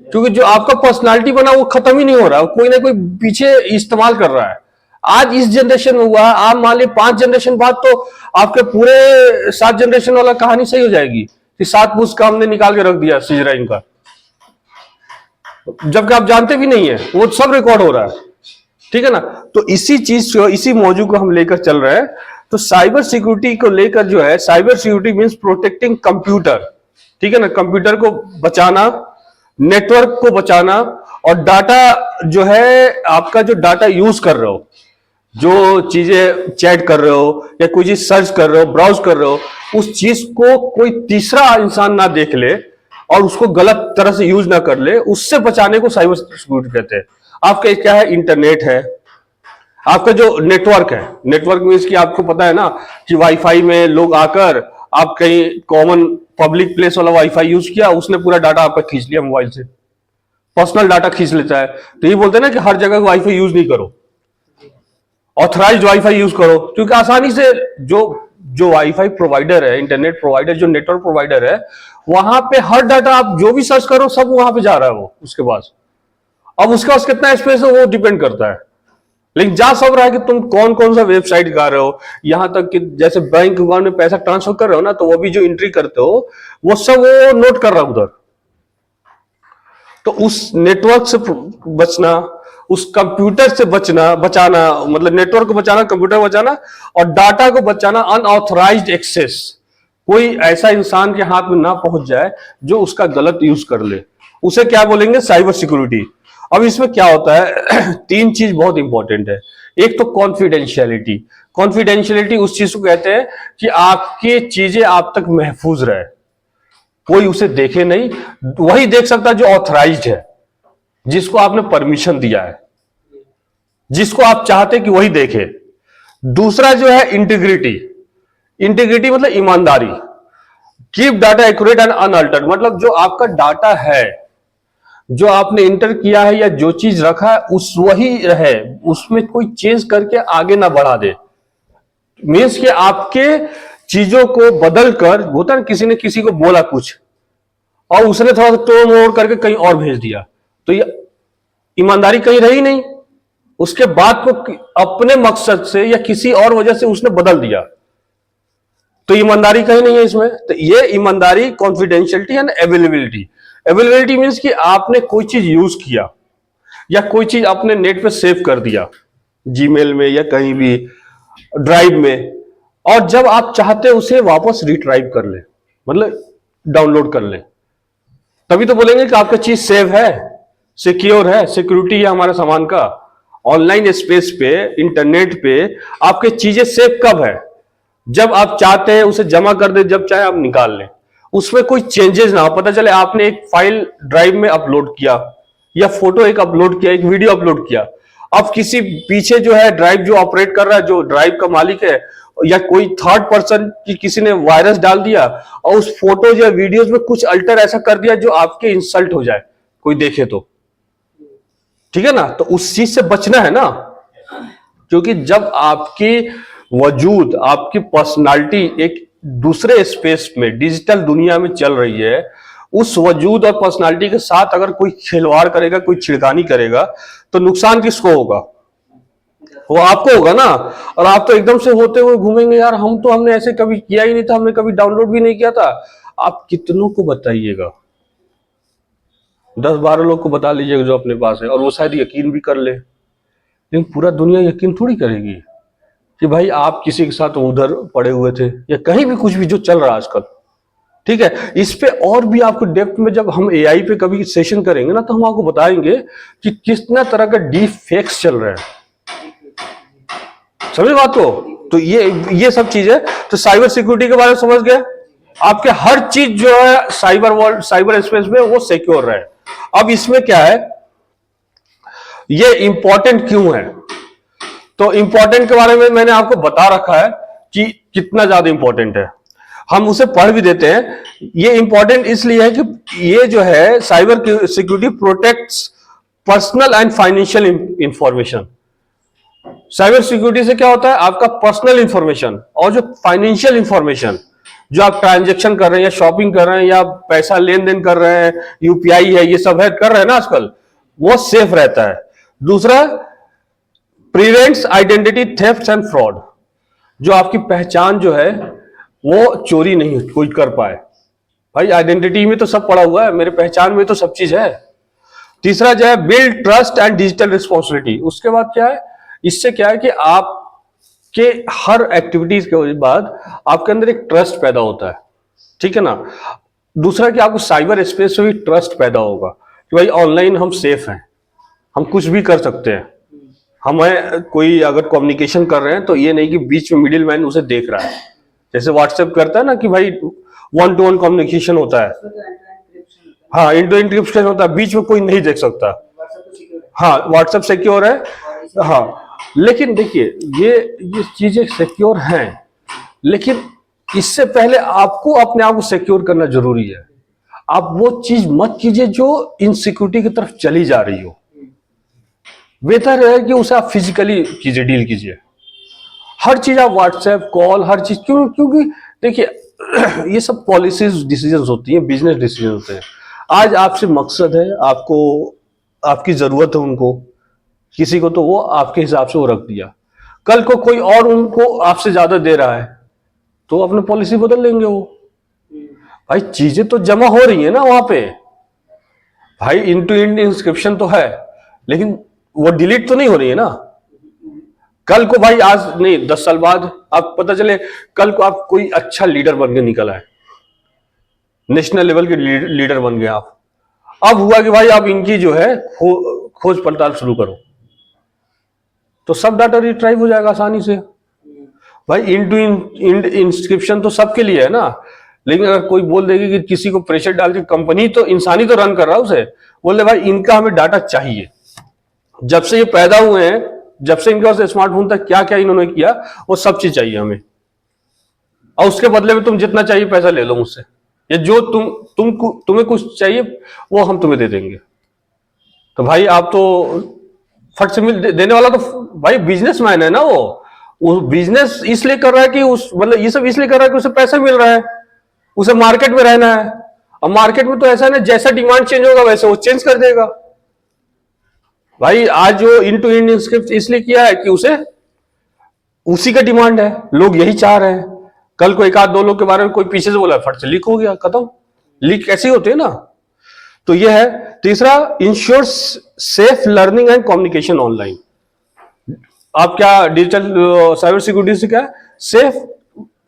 क्योंकि जो आपका पर्सनालिटी बना वो खत्म ही नहीं हो रहा है, कोई ना कोई पीछे इस्तेमाल कर रहा है। आज इस जनरेशन में हुआ, आप मान ली 5 जनरेशन बाद तो आपके पूरे 7 जनरेशन वाला कहानी सही हो जाएगी कि 7 पुरुष का हमने निकाल के रख दिया सिजराइन का, जबकि आप जानते भी नहीं है, वो सब रिकॉर्ड हो रहा है, ठीक है ना। तो इसी चीज को, इसी मौजू को हम लेकर चल रहे हैं। तो साइबर सिक्योरिटी को लेकर जो है, cyber security means protecting computer, ठीक है ना, कंप्यूटर को बचाना, नेटवर्क को बचाना, और डाटा जो है आपका, जो डाटा यूज कर रहे हो, जो चीजें चैट कर रहे हो या कोई चीज सर्च कर रहे हो, ब्राउज कर रहे हो, उस चीज को कोई तीसरा इंसान ना देख ले और उसको गलत तरह से यूज ना कर ले, उससे बचाने को साइबर सिक्योरिटी कहते हैं। आपका क्या है, इंटरनेट है, आपका जो नेटवर्क है, नेटवर्क मींस कि आपको पता है ना कि वाईफाई में लोग आकर, आप कहीं कॉमन पब्लिक प्लेस वाला वाईफाई यूज किया, उसने पूरा डाटा आपका खींच लिया, मोबाइल से पर्सनल डाटा खींच लेता है। तो ये बोलते हैं ना कि हर जगह वाईफाई यूज नहीं करो, ऑथराइज्ड वाईफाई यूज करो, क्योंकि आसानी से जो वाईफाई प्रोवाइडर है, इंटरनेट प्रोवाइडर, जो नेटवर्क प्रोवाइडर है, वहां पे हर डाटा आप जो भी सर्च करो सब वहां पे जा रहा है वो उसके पास। अब उसके पास कितना स्पेस है वो डिपेंड करता है, लेकिन जा सब रहा है कि तुम कौन कौन सा वेबसाइट गा रहे हो, यहां तक कि जैसे बैंक अकाउंट में पैसा ट्रांसफर कर रहे हो ना, तो वो भी जो एंट्री करते हो वो सब वो नोट कर रहा है उधर। तो उस नेटवर्क से बचना, उस कंप्यूटर से बचाना, मतलब नेटवर्क को बचाना, कंप्यूटर को बचाना, और डाटा को बचाना, अनऑथराइज्ड एक्सेस, कोई ऐसा इंसान के हाथ में ना पहुंच जाए जो उसका गलत यूज कर ले, उसे क्या बोलेंगे, साइबर सिक्योरिटी। अब इसमें क्या होता है, 3 चीज बहुत इंपॉर्टेंट है। एक तो कॉन्फिडेंशियलिटी। कॉन्फिडेंशियलिटी उस चीज को कहते हैं कि आपकी चीजें आप तक महफूज रहे, कोई उसे देखे नहीं, वही देख सकता है जो ऑथराइज्ड है, जिसको आपने परमिशन दिया है, जिसको आप चाहते कि वही देखे। दूसरा जो है इंटीग्रिटी। इंटीग्रिटी मतलब ईमानदारी। Keep data accurate and unaltered, मतलब जो आपका डाटा है, जो आपने इंटर किया है या जो चीज रखा है उस वही रहे, उसमें कोई चेंज करके आगे ना बढ़ा दे। मीन्स कि आपके चीजों को बदल कर, होता है ना, किसी ने किसी को बोला कुछ और उसने थोड़ा सा तोड़ मोड़ करके कहीं और भेज दिया, तो ये ईमानदारी कहीं रही नहीं। उसके बाद को अपने मकसद से या किसी और वजह से उसने बदल दिया, तो ईमानदारी कहीं नहीं है इसमें। तो ये ईमानदारी, confidentiality and availability. Availability means कि आपने कोई चीज यूज किया या कोई चीज आपने नेट पे सेव कर दिया, जीमेल में या कहीं भी ड्राइव में, और जब आप चाहते उसे वापस रिट्राइव कर ले, मतलब डाउनलोड कर ले, तभी तो बोलेंगे कि आपका चीज सेव है, सिक्योर है, सिक्योरिटी है हमारे सामान का। ऑनलाइन स्पेस पे, इंटरनेट पे आपके चीजें सेव कब है? जब आप चाहते हैं उसे जमा कर दे, जब चाहे आप निकाल लें, उसमें कोई चेंजेस ना हो। पता चले आपने एक फाइल ड्राइव में अपलोड किया या फोटो एक अपलोड किया, एक वीडियो अपलोड किया, अब किसी पीछे जो है ड्राइव जो ऑपरेट कर रहा है, जो ड्राइव का मालिक है, या कोई थर्ड पर्सन की किसी ने वायरस डाल दिया और उस फोटोज या वीडियोज में कुछ अल्टर ऐसा कर दिया जो आपके इंसल्ट हो जाए, कोई देखे तो, ठीक है ना। तो उस चीज से बचना है ना, क्योंकि जब आपकी वजूद, आपकी पर्सनालिटी एक दूसरे स्पेस में, डिजिटल दुनिया में चल रही है, उस वजूद और पर्सनालिटी के साथ अगर कोई खिलवाड़ करेगा, कोई छिड़कानी करेगा, तो नुकसान किसको होगा? वो आपको होगा ना। और आप तो एकदम से होते हुए घूमेंगे, यार हम तो, हमने ऐसे कभी किया ही नहीं था, हमने कभी डाउनलोड भी नहीं किया था। आप कितनों को बताइएगा? 10-12 लोग को बता लीजिएगा जो अपने पास है, और वो शायद यकीन भी कर ले, लेकिन पूरा दुनिया यकीन थोड़ी करेगी कि भाई आप किसी के साथ उधर पड़े हुए थे या कहीं भी कुछ भी जो चल रहा है आजकल, ठीक है। इस पे और भी आपको डेप्थ में जब हम एआई पे कभी सेशन करेंगे ना, तो हम आपको बताएंगे कि कितना तरह का डीप फेक्स चल रहा है, समझ बात को। तो ये सब चीजें, तो साइबर सिक्योरिटी के बारे में समझ गए। आपके हर चीज जो है साइबर वर्ल्ड, साइबर स्पेस में, वो सिक्योर रहे। अब इसमें क्या है, ये इंपॉर्टेंट क्यों है? तो इंपॉर्टेंट के बारे में मैंने आपको बता रखा है कि कितना ज्यादा इंपॉर्टेंट है, हम उसे पढ़ भी देते हैं। ये इंपॉर्टेंट इसलिए है कि ये जो है cyber security protects personal and financial information. Cyber security से क्या होता है, आपका पर्सनल इंफॉर्मेशन और जो फाइनेंशियल इंफॉर्मेशन, जो आप ट्रांजेक्शन कर रहे हैं या शॉपिंग कर रहे हैं या पैसा लेन देन कर रहे हैं, यूपीआई है, ये सब है, कर रहे हैं ना आजकल, वो सेफ रहता है। दूसरा, prevents identity theft and fraud, जो आपकी पहचान जो है वो चोरी नहीं कोई कर पाए। भाई आइडेंटिटी में तो सब पड़ा हुआ है, मेरे पहचान में तो सब चीज है। तीसरा जो है, build trust and digital responsibility. उसके बाद क्या है, इससे क्या है कि आपके हर एक्टिविटीज के बाद आपके अंदर एक ट्रस्ट पैदा होता है, ठीक है ना। दूसरा कि आपको साइबर स्पेस में भी ट्रस्ट पैदा होगा कि भाई ऑनलाइन हम सेफ हैं, हम कुछ भी कर सकते हैं। हमें कोई अगर कम्युनिकेशन कर रहे हैं तो ये नहीं कि बीच में मिडिल मैन उसे देख रहा है, जैसे व्हाट्सएप करता है ना कि भाई 1-to-1 कम्युनिकेशन होता है, हाँ, इंटू इंक्रिप्शन होता है, बीच में कोई नहीं देख सकता। हाँ, व्हाट्सएप सिक्योर है, हाँ। लेकिन देखिए, ये चीजें सिक्योर हैं, लेकिन इससे पहले आपको अपने आप को सिक्योर करना जरूरी है। आप वो चीज मत कीजिए जो इनसिक्योरिटी की तरफ चली जा रही हो। बेहतर है कि उसे आप फिजिकली कीजिए, डील कीजिए। हर चीज आप व्हाट्सएप कॉल, हर चीज, क्योंकि देखिए ये सब पॉलिसीज डिसीजंस होती हैं, बिजनेस डिसीजन होते हैं। आज आपसे मकसद है, आपको आपकी जरूरत है उनको, किसी को तो वो आपके हिसाब से वो रख दिया, कल को कोई और उनको आपसे ज्यादा दे रहा है तो अपनी पॉलिसी बदल लेंगे वो। भाई चीजें तो जमा हो रही है ना वहां पे, भाई इंड टू इंड इंस्क्रिप्शन तो है, लेकिन वो डिलीट तो नहीं हो रही है ना। कल को भाई, आज नहीं 10 साल बाद आप पता चले कल को आप कोई अच्छा लीडर बन के निकल आए, नेशनल लेवल के लीडर बन गए आप। अब हुआ कि भाई आप इनकी जो है खोज पड़ताल शुरू करो, तो सब डाटा रिट्राइव हो जाएगा आसानी से। भाई इंड टू इंड इंस्क्रिप्शन तो सबके लिए है ना, लेकिन अगर कोई बोल देगी कि किसी को प्रेशर डाल के, कंपनी तो इंसानी तो रन कर रहा है उसे, बोले भाई इनका हमें डाटा चाहिए, जब से ये पैदा हुए हैं, जब से इनके पास स्मार्टफोन तक क्या क्या इन्होंने किया, वो सब चीज चाहिए हमें, और उसके बदले में तुम जितना चाहिए पैसा ले लो मुझसे, या जो तुम्हें कुछ चाहिए वो हम तुम्हें दे देंगे। तो भाई आप तो फट से देने वाला तो भाई बिजनेसमैन है ना वो वो बिजनेस इसलिए कर रहा है कि उस मतलब ये सब इसलिए कर रहा है कि उसे पैसा मिल रहा है, उसे मार्केट में रहना है। अब मार्केट में तो ऐसा ना, जैसा डिमांड चेंज होगा वैसे वो चेंज कर देगा। भाई आज जो इंटू इंडियन स्क्रिप्ट इसलिए किया है कि उसे उसी का डिमांड है, लोग यही चाह रहे हैं। कल को एक आध दो लोग के बारे में कोई पीछे से बोला, फट से लीक हो गया, खत्म। लीक ऐसे ही होते हैं ना। तो यह है तीसरा, ensure safe learning and communication online. आप क्या डिजिटल साइबर सिक्योरिटी से क्या सेफ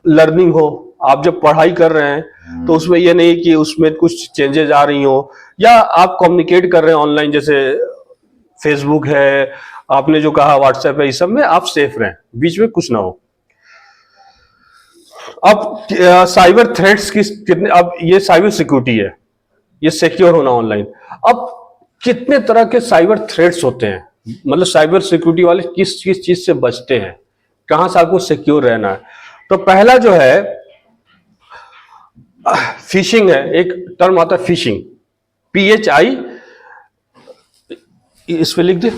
लर्निंग हो। आप जब पढ़ाई कर रहे हैं तो उसमें यह नहीं कि उसमें कुछ चेंजेस आ रही हो, या आप कम्युनिकेट कर रहे हैं ऑनलाइन, जैसे फेसबुक है, आपने जो कहा व्हाट्सएप है, इस सब में आप सेफ रहें, बीच में कुछ ना हो। अब साइबर थ्रेट्स की कितने, अब ये साइबर सिक्योरिटी है, ये सिक्योर होना ऑनलाइन। अब कितने तरह के साइबर थ्रेट्स होते हैं, मतलब साइबर सिक्योरिटी वाले किस किस चीज से बचते हैं, कहां से आपको सिक्योर रहना है। तो पहला जो है फिशिंग है, एक टर्म आता है फिशिंग, PHI, इस पे लिख दे।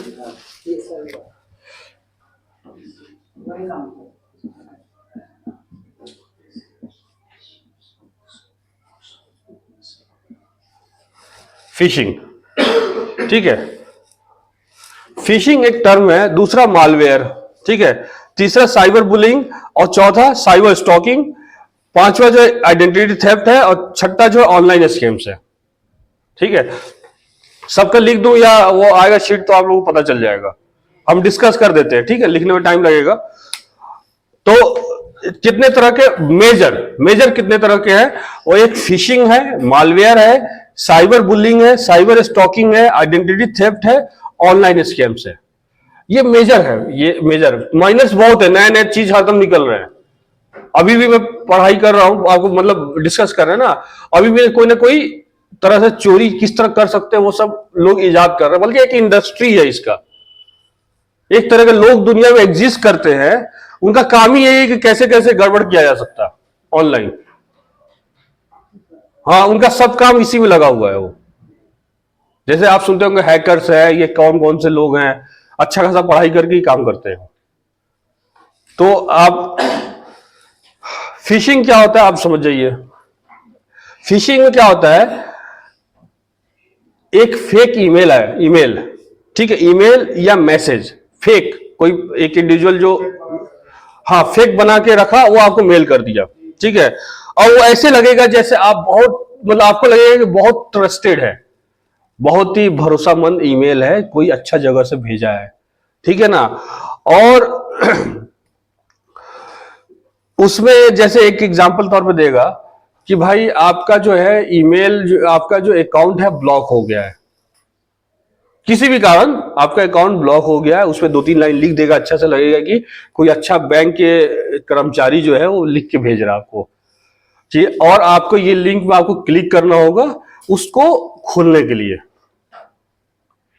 फिशिंग, ठीक है, फिशिंग एक टर्म है। दूसरा मालवेयर, ठीक है। तीसरा साइबर बुलिंग, और चौथा साइबर स्टॉकिंग। पांचवा जो आइडेंटिटी थेफ्ट है, और छठा जो ऑनलाइन स्कैम्स है, ठीक है। सबका लिख दूं या वो आएगा शीट तो आप लोगों को पता चल जाएगा, हम डिस्कस कर देते हैं, ठीक है, लिखने में टाइम लगेगा। तो कितने तरह के मेजर कितने तरह के हैं, वो एक फिशिंग है, मालवेयर है, साइबर बुलिंग है, साइबर स्टॉकिंग है, आइडेंटिटी थेफ्ट है, ऑनलाइन स्कैम्स है। ये मेजर है, ये मेजर। माइनस बहुत है, नए नए चीज हरदम निकल रहे हैं। अभी भी मैं पढ़ाई कर रहा हूं, आपको मतलब डिस्कस कर रहे हैं ना, अभी भी कोई ना कोई तरह से चोरी किस तरह कर सकते हैं वो सब लोग इजाद कर रहे हैं, बल्कि एक इंडस्ट्री है इसका। एक तरह के लोग दुनिया में एग्जिस्ट करते हैं, उनका काम ही यही है कि कैसे कैसे गड़बड़ किया जा सकता है ऑनलाइन। हाँ, उनका सब काम इसी में लगा हुआ है वो। जैसे आप सुनते होंगे हैकर्स है, ये कौन कौन से लोग हैं, अच्छा खासा पढ़ाई करके ही काम करते हैं। तो आप फिशिंग क्या होता है आप समझ जाइए। फिशिंग में क्या होता है, एक फेक ईमेल है, ईमेल, ठीक है, ईमेल या मैसेज फेक, कोई एक इंडिविजुअल जो हाँ फेक बना के रखा, वो आपको मेल कर दिया, ठीक है। और वो ऐसे लगेगा जैसे आप बहुत, मतलब आपको लगेगा कि बहुत ट्रस्टेड है, बहुत ही भरोसामंद ईमेल है, कोई अच्छा जगह से भेजा है, ठीक है ना। और उसमें जैसे एक एग्जांपल तौर पे देगा कि भाई आपका जो है ईमेल, जो आपका जो अकाउंट है ब्लॉक हो गया है, किसी भी कारण आपका अकाउंट ब्लॉक हो गया है, उसमें 2-3 लाइन लिख देगा, अच्छा सा लगेगा कि कोई अच्छा बैंक के कर्मचारी जो है वो लिख के भेज रहा है आपको, ठीक है। और आपको ये लिंक में आपको क्लिक करना होगा उसको खोलने के लिए,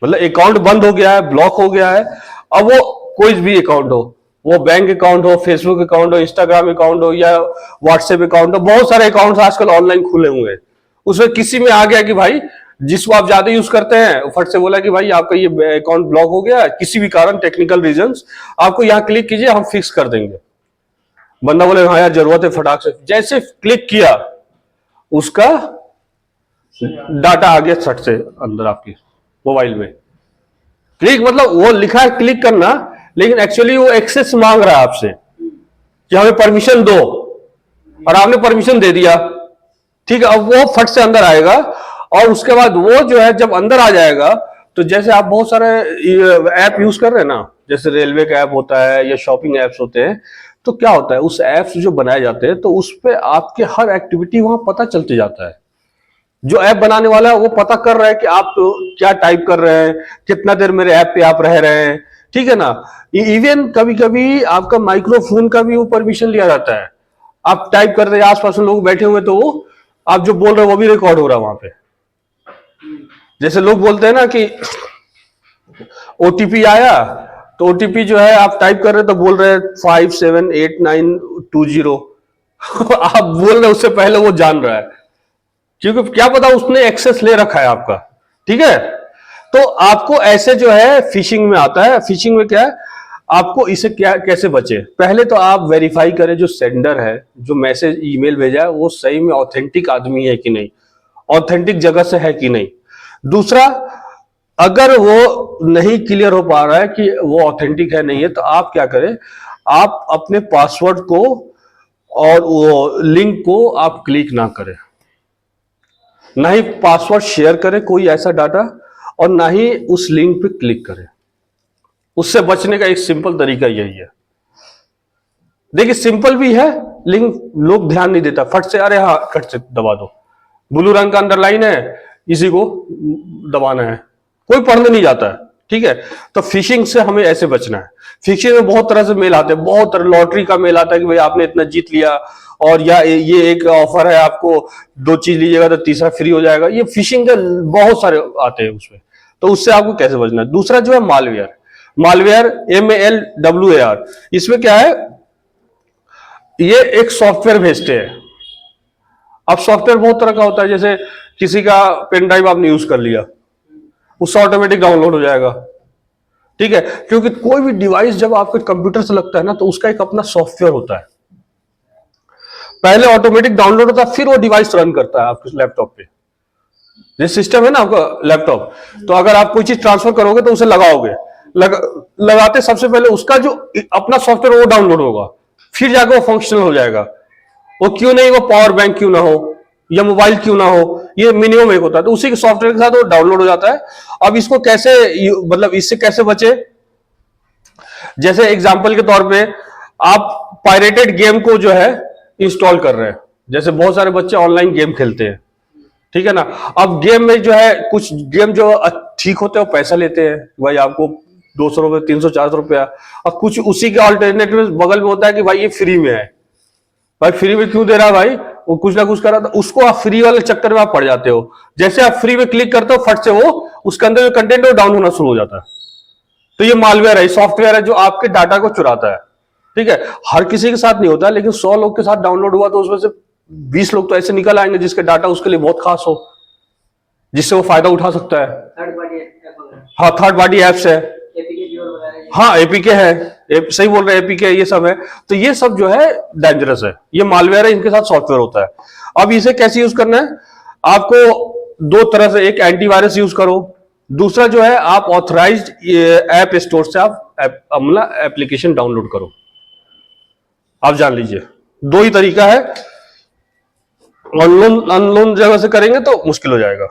मतलब अकाउंट बंद हो गया है, ब्लॉक हो गया है। अब वो कोई भी अकाउंट हो, वो बैंक अकाउंट हो, फेसबुक अकाउंट हो, इंस्टाग्राम अकाउंट हो, या व्हाट्सएप अकाउंट हो, बहुत सारे अकाउंट्स आजकल ऑनलाइन खुले हुए हैं। उसमें किसी में आ गया कि भाई जिसको आप ज्यादा यूज करते हैं, फट से बोला कि भाई आपका ये अकाउंट ब्लॉक हो गया है, किसी भी कारण, टेक्निकल रीजंस, आपको यहां क्लिक कीजिए, हम फिक्स कर देंगे। बंदा बोले हाँ यार जरूरत है, फटाक से जैसे क्लिक किया उसका डाटा आ गया सट से अंदर आपकी मोबाइल में। क्लिक मतलब वो लिखा है क्लिक करना, लेकिन एक्चुअली वो एक्सेस मांग रहा है आपसे कि हमें परमिशन दो, और आपने परमिशन दे दिया, ठीक है। अब वो फट से अंदर आएगा, और उसके बाद वो जो है जब अंदर आ जाएगा, तो जैसे आप बहुत सारे ऐप यूज कर रहे हैं ना, जैसे रेलवे का ऐप होता है या शॉपिंग एप्स होते हैं, तो क्या होता है उस ऐप्स जो बनाए जाते हैं तो उस पर आपके हर एक्टिविटी वहां पता चलते जाता है। जो ऐप बनाने वाला है वो पता कर रहा है कि आप क्या टाइप कर रहे हैं, कितना देर मेरे ऐप पे आप रह रहे हैं, ठीक है ना। इवन कभी कभी आपका माइक्रोफोन का भी वो परमिशन लिया जाता है। आप टाइप कर रहे हैं, आसपास लोग बैठे हुए, तो वो आप जो बोल रहे हैं वो भी रिकॉर्ड हो रहा है वहां पे। जैसे लोग बोलते हैं ना कि ओटीपी आया, तो ओटीपी जो है आप टाइप कर रहे हैं तो बोल रहे हैं 578920 आप बोल रहे हैं, उससे पहले वो जान रहा है, क्योंकि क्या पता उसने एक्सेस ले रखा है आपका, ठीक है। तो आपको ऐसे जो है फिशिंग में आता है। फिशिंग में क्या है, आपको इसे क्या कैसे बचे? पहले तो आप वेरीफाई करें जो सेंडर है, जो मैसेज ईमेल भेजा है, वो सही में ऑथेंटिक आदमी है कि नहीं, ऑथेंटिक जगह से है कि नहीं। दूसरा, अगर वो नहीं क्लियर हो पा रहा है कि वो ऑथेंटिक है नहीं है, तो आप क्या करें, आप अपने पासवर्ड को और वो लिंक को आप क्लिक ना करें, ना ही पासवर्ड शेयर करें कोई ऐसा डाटा, और ना ही उस लिंक पे क्लिक करें। उससे बचने का एक सिंपल तरीका यही है। देखिए सिंपल भी है, लेकिन लोग ध्यान नहीं देता, फट से अरे हाँ फट से दबा दो, ब्लू रंग का अंडरलाइन है, इसी को दबाना है, कोई पढ़ने नहीं जाता है। ठीक है, तो फिशिंग से हमें ऐसे बचना है। फिशिंग में बहुत तरह से मेल आते हैं, बहुत तरह, लॉटरी का मेल आता है कि भाई आपने इतना जीत लिया, और या ये एक ऑफर है, आपको 2 चीज लीजिएगा तो तीसरा फ्री हो जाएगा। ये फिशिंग के बहुत सारे आते हैं उसमें, तो उससे आपको कैसे बचना है। दूसरा जो है मालवेयर, मालवेयर MALWAR, इसमें क्या है, ये एक सॉफ्टवेयर भेजते हैं। अब सॉफ्टवेयर बहुत तरह का होता है, जैसे किसी का पेन ड्राइव आपने यूज कर लिया, उससे ऑटोमेटिक डाउनलोड हो जाएगा। ठीक है, क्योंकि कोई भी डिवाइस जब आपके कंप्यूटर से लगता है ना, तो उसका एक अपना सॉफ्टवेयर होता है, पहले ऑटोमेटिक डाउनलोड होता है, फिर वो डिवाइस रन करता है आपके लैपटॉप पे। ये सिस्टम है ना आपका लैपटॉप, तो अगर आप कोई चीज ट्रांसफर करोगे तो उसे लगाओगे, लगाते सबसे पहले उसका जो अपना सॉफ्टवेयर वो डाउनलोड होगा, फिर जाकर वो फंक्शनल हो जाएगा। वो क्यों नहीं, वो पावर बैंक क्यों ना हो या मोबाइल क्यों ना हो, ये मिनिमम एक होता है, तो उसी के सॉफ्टवेयर के साथ वो डाउनलोड हो जाता है। अब इसको कैसे, मतलब इससे कैसे बचे, जैसे एग्जांपल के तौर पे आप पायरेटेड गेम को जो है इंस्टॉल कर रहे हैं, जैसे बहुत सारे बच्चे ऑनलाइन गेम खेलते हैं, ठीक है ना। अब गेम में जो है कुछ गेम जो ठीक होते हैं वो पैसा लेते हैं, भाई आपको 200 रुपये, 300, 400 रुपया, और कुछ उसी के ऑल्टरनेटिव बगल में होता है कि भाई ये फ्री में है। भाई फ्री में क्यों दे रहा है भाई, वो कुछ ना कुछ कर रहा था, उसको आप फ्री वाले चक्कर में आप पड़ जाते हो। जैसे आप फ्री में क्लिक करते हो, फट से वो उसके अंदर जो कंटेंट है वो डाउन होना शुरू हो जाता है। तो ये मालवेयर है, सॉफ्टवेयर है जो आपके डाटा को चुराता है। ठीक है, हर किसी के साथ नहीं होता, लेकिन 100 लोग के साथ डाउनलोड हुआ तो उसमें से 20 लोग तो ऐसे निकल आएंगे जिसके डाटा उसके लिए बहुत खास हो, जिससे वो फायदा उठा सकता है। हाँ, थर्ड पार्टी एप्स है, हाँ एपीके है, सही बोल रहे हैं, एपीके ये सब है। तो ये सब जो है डेंजरस है, ये मालवेयर है, इनके साथ सॉफ्टवेयर होता है। अब इसे कैसे यूज करना है, आपको 2 तरह से, एक एंटीवायरस यूज करो, दूसरा जो है आप ऑथराइज्ड ऐप स्टोर से आप अमला एप्लीकेशन डाउनलोड करो। आप जान लीजिए 2 ही तरीका है, अननोन जगह से करेंगे तो मुश्किल हो जाएगा।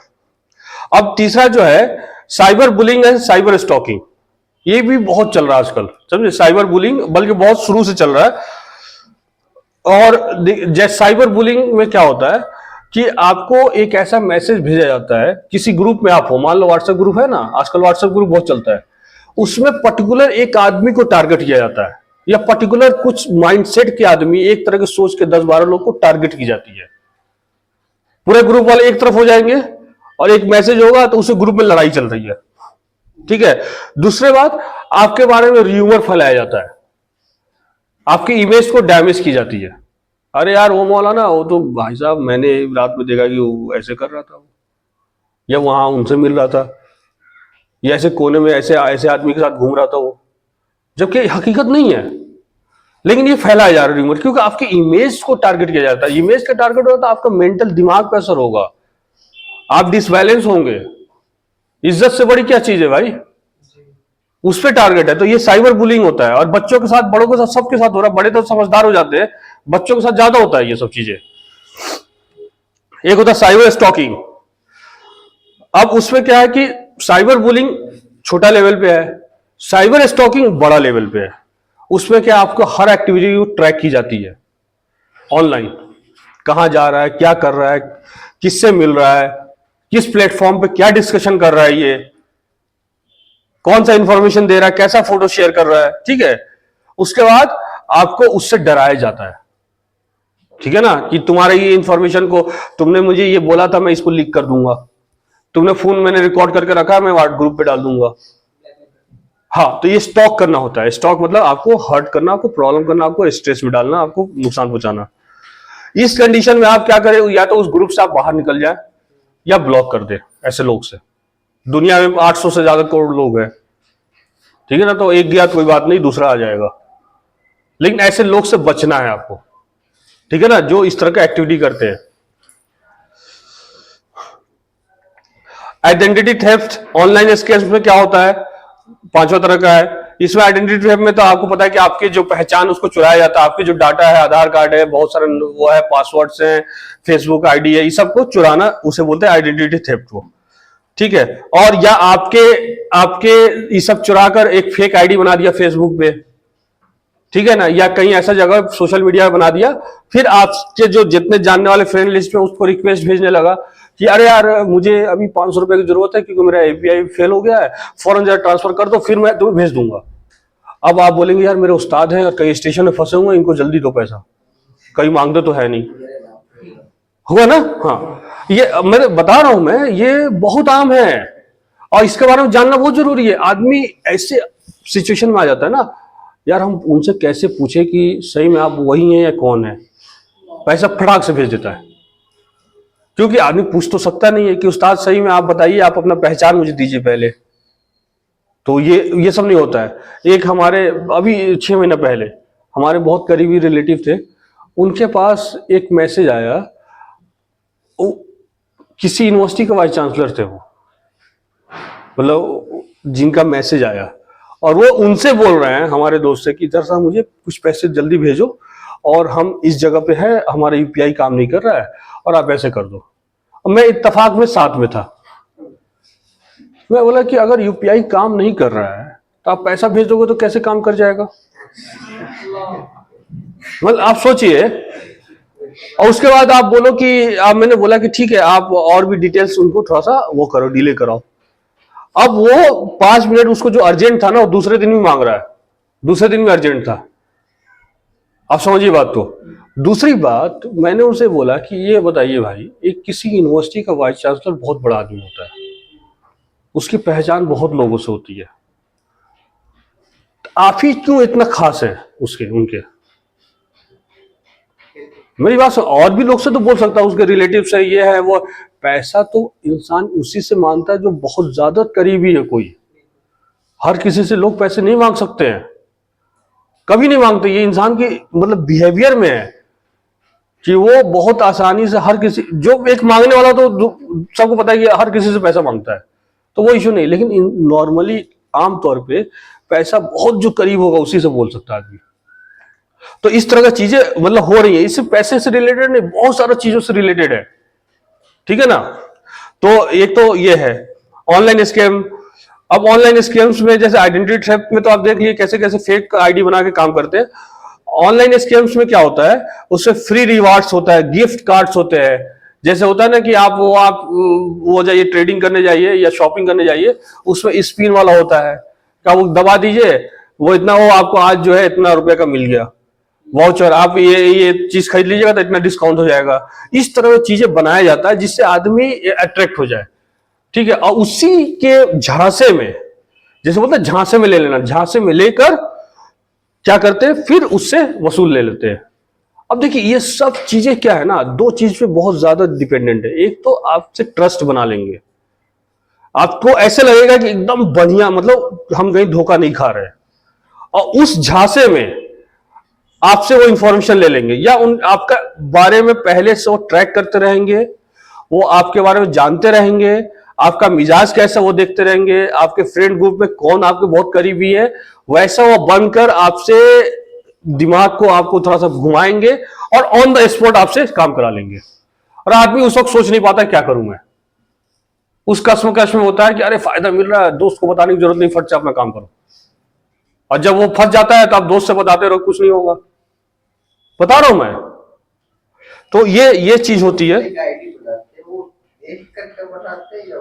अब तीसरा जो है cyber bullying and cyber stalking, ये भी बहुत चल रहा है आजकल, समझे, साइबर बुलिंग बल्कि बहुत शुरू से चल रहा है। और जैसे साइबर बुलिंग में क्या होता है कि आपको एक ऐसा मैसेज भेजा जाता है, किसी ग्रुप में आप हो, मान लो व्हाट्सएप ग्रुप है ना, आजकल व्हाट्सएप ग्रुप बहुत चलता है, उसमें पर्टिकुलर एक आदमी को टारगेट किया जाता है, या पर्टिकुलर कुछ माइंडसेट के आदमी, एक तरह के सोच के 10-12 लोग को टारगेट की जाती है। पूरे ग्रुप वाले एक तरफ हो जाएंगे और एक मैसेज होगा तो उसे ग्रुप में लड़ाई चल रही है। ठीक है, दूसरी बात, आपके बारे में र्यूमर फैलाया जाता है, आपकी इमेज को डैमेज की जाती है। अरे यार वो मौलाना, वो तो भाई साहब मैंने रात में देखा कि वो ऐसे कर रहा था, या वहां उनसे मिल रहा था, या ऐसे कोने में ऐसे ऐसे आदमी के साथ घूम रहा था वो, जबकि हकीकत नहीं है, लेकिन ये फैलाया जा रहा है र्यूमर, क्योंकि आपकी इमेज को टारगेट किया जाता है। इमेज का टारगेट होता है, आपका मेंटल दिमाग पर असर होगा, आप डिसबैलेंस होंगे। इज्जत से बड़ी क्या चीज है भाई, उस पर टारगेट है। तो ये साइबर बुलिंग होता है, और बच्चों के साथ, बड़ों के साथ, सबके साथ हो रहा है। बड़े तो समझदार हो जाते हैं, बच्चों के साथ ज्यादा होता है ये सब चीजें। एक होता है साइबर स्टॉकिंग। अब उसमें क्या है कि साइबर बुलिंग छोटा लेवल पे है, साइबर स्टॉकिंग बड़ा लेवल पे है। उसमें क्या, आपको हर एक्टिविटी को ट्रैक की जाती है ऑनलाइन, कहां जा रहा है, क्या कर रहा है, किससे मिल रहा है, किस प्लेटफॉर्म पे क्या डिस्कशन कर रहा है, ये कौन सा इंफॉर्मेशन दे रहा है, कैसा फोटो शेयर कर रहा है। ठीक है, उसके बाद आपको उससे डराया जाता है, ठीक है ना, कि तुम्हारे ये इंफॉर्मेशन को, तुमने मुझे ये बोला था मैं इसको लीक कर दूंगा, तुमने फोन मैंने रिकॉर्ड करके रखा है, मैं व्हाट्सएप ग्रुप पे डाल दूंगा। हाँ, तो ये स्टॉक करना होता है। स्टॉक मतलब आपको हर्ट करना, आपको प्रॉब्लम करना, आपको स्ट्रेस में डालना, आपको नुकसान पहुंचाना। इस कंडीशन में आप क्या करें, या तो उस ग्रुप से आप बाहर निकल जाए या ब्लॉक कर दे ऐसे लोग से। दुनिया में 800 से ज्यादा करोड़ लोग हैं, ठीक है ना। तो एक गया तो कोई बात नहीं, दूसरा आ जाएगा, लेकिन ऐसे लोग से बचना है आपको, ठीक है ना, जो इस तरह का एक्टिविटी करते हैं। आइडेंटिटी थेफ्ट ऑनलाइन स्कैम्स में क्या होता है, पांचवा तरह का है। इसमें आइडेंटिटी थेफ्ट में तो आपको पता है कि आपकी जो पहचान उसको चुराया जाता है, आपके जो डाटा है, आधार कार्ड है, बहुत सारे वो है, पासवर्ड्स हैं, फेसबुक आईडी है, ये सबको चुराना उसे बोलते हैं आइडेंटिटी थेफ्ट को, ठीक है। और या आपके आपके ये सब चुरा कर एक फेक आईडी बना दिया फेसबुक पे, ठीक है ना, या कहीं ऐसा जगह सोशल मीडिया बना दिया, फिर आपके जो जितने जानने वाले फ्रेंड लिस्ट में उसको रिक्वेस्ट भेजने लगा कि अरे यार मुझे अभी 500 रुपए की जरूरत है क्योंकि मेरा एपीआई फेल हो गया है, फौरन जरा ट्रांसफर कर दो, फिर मैं तुम्हें भेज दूंगा। अब आप बोलेंगे यार मेरे उस्ताद हैं और कहीं स्टेशन में फंसे हुए, इनको जल्दी दो पैसा, कहीं मांगते तो है नहीं, हुआ ना। हाँ, ये मैं बता रहा हूं, मैं ये बहुत आम है और इसके बारे में जानना बहुत जरूरी है। आदमी ऐसे सिचुएशन में आ जाता है ना, यार हम उनसे कैसे पूछे कि सही में आप वही हैं या कौन है, पैसा फटाक से भेज देता है, क्योंकि आदमी पूछ तो सकता नहीं है कि उस्ताद सही में आप बताइए, आप अपना पहचान मुझे दीजिए पहले। तो ये सब नहीं होता है। एक हमारे अभी 6 महीना पहले हमारे बहुत करीबी रिलेटिव थे, उनके पास एक मैसेज आया, किसी यूनिवर्सिटी के वाइस चांसलर थे वो, मतलब जिनका मैसेज आया, और वो उनसे बोल रहे हैं हमारे दोस्त से कि दरअसल मुझे कुछ पैसे जल्दी भेजो और हम इस जगह पे है, हमारा यूपीआई काम नहीं कर रहा है और आप ऐसे कर दो। मैं इत्तेफाक में साथ में था, मैं बोला कि अगर यूपीआई काम नहीं कर रहा है तो आप पैसा भेज दोगे तो कैसे काम कर जाएगा, मतलब आप सोचिए। और उसके बाद आप बोलो कि मैंने बोला कि ठीक है आप और भी डिटेल्स उनको थोड़ा सा वो करो, डिले कराओ। अब वो 5 मिनट उसको जो अर्जेंट था ना, वो दूसरे दिन भी मांग रहा है, दूसरे दिन भी अर्जेंट था। आप समझिए बात को। दूसरी बात, मैंने उसे बोला कि ये बताइए भाई, एक किसी यूनिवर्सिटी का वाइस चांसलर बहुत बड़ा आदमी होता है, उसकी पहचान बहुत लोगों से होती है, आप ही क्यों इतना खास है उसके उनके। मेरी बात और भी लोग से तो बोल सकता है, उसके रिलेटिव से, ये है वो। पैसा तो इंसान उसी से मांगता है जो बहुत ज्यादा करीबी है कोई। हर किसी से लोग पैसे नहीं मांग सकते हैं, कभी नहीं मांगते। ये इंसान की मतलब बिहेवियर में है कि वो बहुत आसानी से हर किसी, जो एक मांगने वाला तो सबको पता है कि हर किसी से पैसा मांगता है, तो वो इश्यू नहीं। लेकिन नॉर्मली आमतौर पे पैसा बहुत जो करीब होगा उसी से बोल सकता है आदमी। तो इस तरह का चीजें मतलब हो रही है, इससे पैसे से रिलेटेड नहीं, बहुत सारा चीजों से रिलेटेड है, ठीक है ना। तो एक तो ये है ऑनलाइन स्कैम। अब ऑनलाइन स्कैम्स में जैसे आइडेंटिटी थेफ्ट में तो आप देख लिए कैसे कैसे फेक आईडी बना के काम करते हैं। ऑनलाइन स्कैम्स में क्या होता है, उससे फ्री रिवार्ड्स होता है, गिफ्ट कार्ड्स होते हैं। जैसे होता है ना कि आप वो जाइए ट्रेडिंग करने जाइए या शॉपिंग करने जाइए, उसमें स्पिन वाला होता है, क्या वो दबा दीजिए, वो इतना, वो आपको आज जो है इतना रुपए का मिल गया वाउचर, आप ये चीज खरीद लीजिएगा तो इतना डिस्काउंट हो जाएगा। इस तरह की चीजें बनाया जाता है जिससे आदमी अट्रैक्ट हो जाए, ठीक है। और उसी के झांसे में, जैसे बोलते हैं झांसे में ले लेना, झांसे में लेकर क्या करते हैं, फिर उससे वसूल ले लेते हैं। अब देखिए ये सब चीजें क्या है ना, दो चीज पे बहुत ज्यादा डिपेंडेंट है। एक तो आपसे ट्रस्ट बना लेंगे, आपको ऐसे लगेगा कि एकदम बढ़िया, मतलब हम कहीं धोखा नहीं खा रहे, और उस झांसे में आपसे वो इंफॉर्मेशन ले लेंगे, या उन आपका बारे में पहले से वो ट्रैक करते रहेंगे, वो आपके बारे में जानते रहेंगे, आपका मिजाज कैसा वो देखते रहेंगे, आपके फ्रेंड ग्रुप में कौन आपके बहुत करीबी है, वैसा वो बनकर आपसे दिमाग को आपको थोड़ा सा घुमाएंगे और ऑन द स्पॉट आपसे काम करा लेंगे। और आदमी उस वक्त सोच नहीं पाता क्या करूं मैं, उस कश्मकश में होता है कि अरे फायदा मिल रहा है, दोस्त को बताने की जरूरत नहीं, फट से अपना काम करो। और जब वो फंस जाता है तो आप दोस्त से बताते रहो, कुछ नहीं होगा, बता रहा हूं मैं। तो ये चीज होती है। आईडी बनाते हैं वो एक करके बनाते हैं या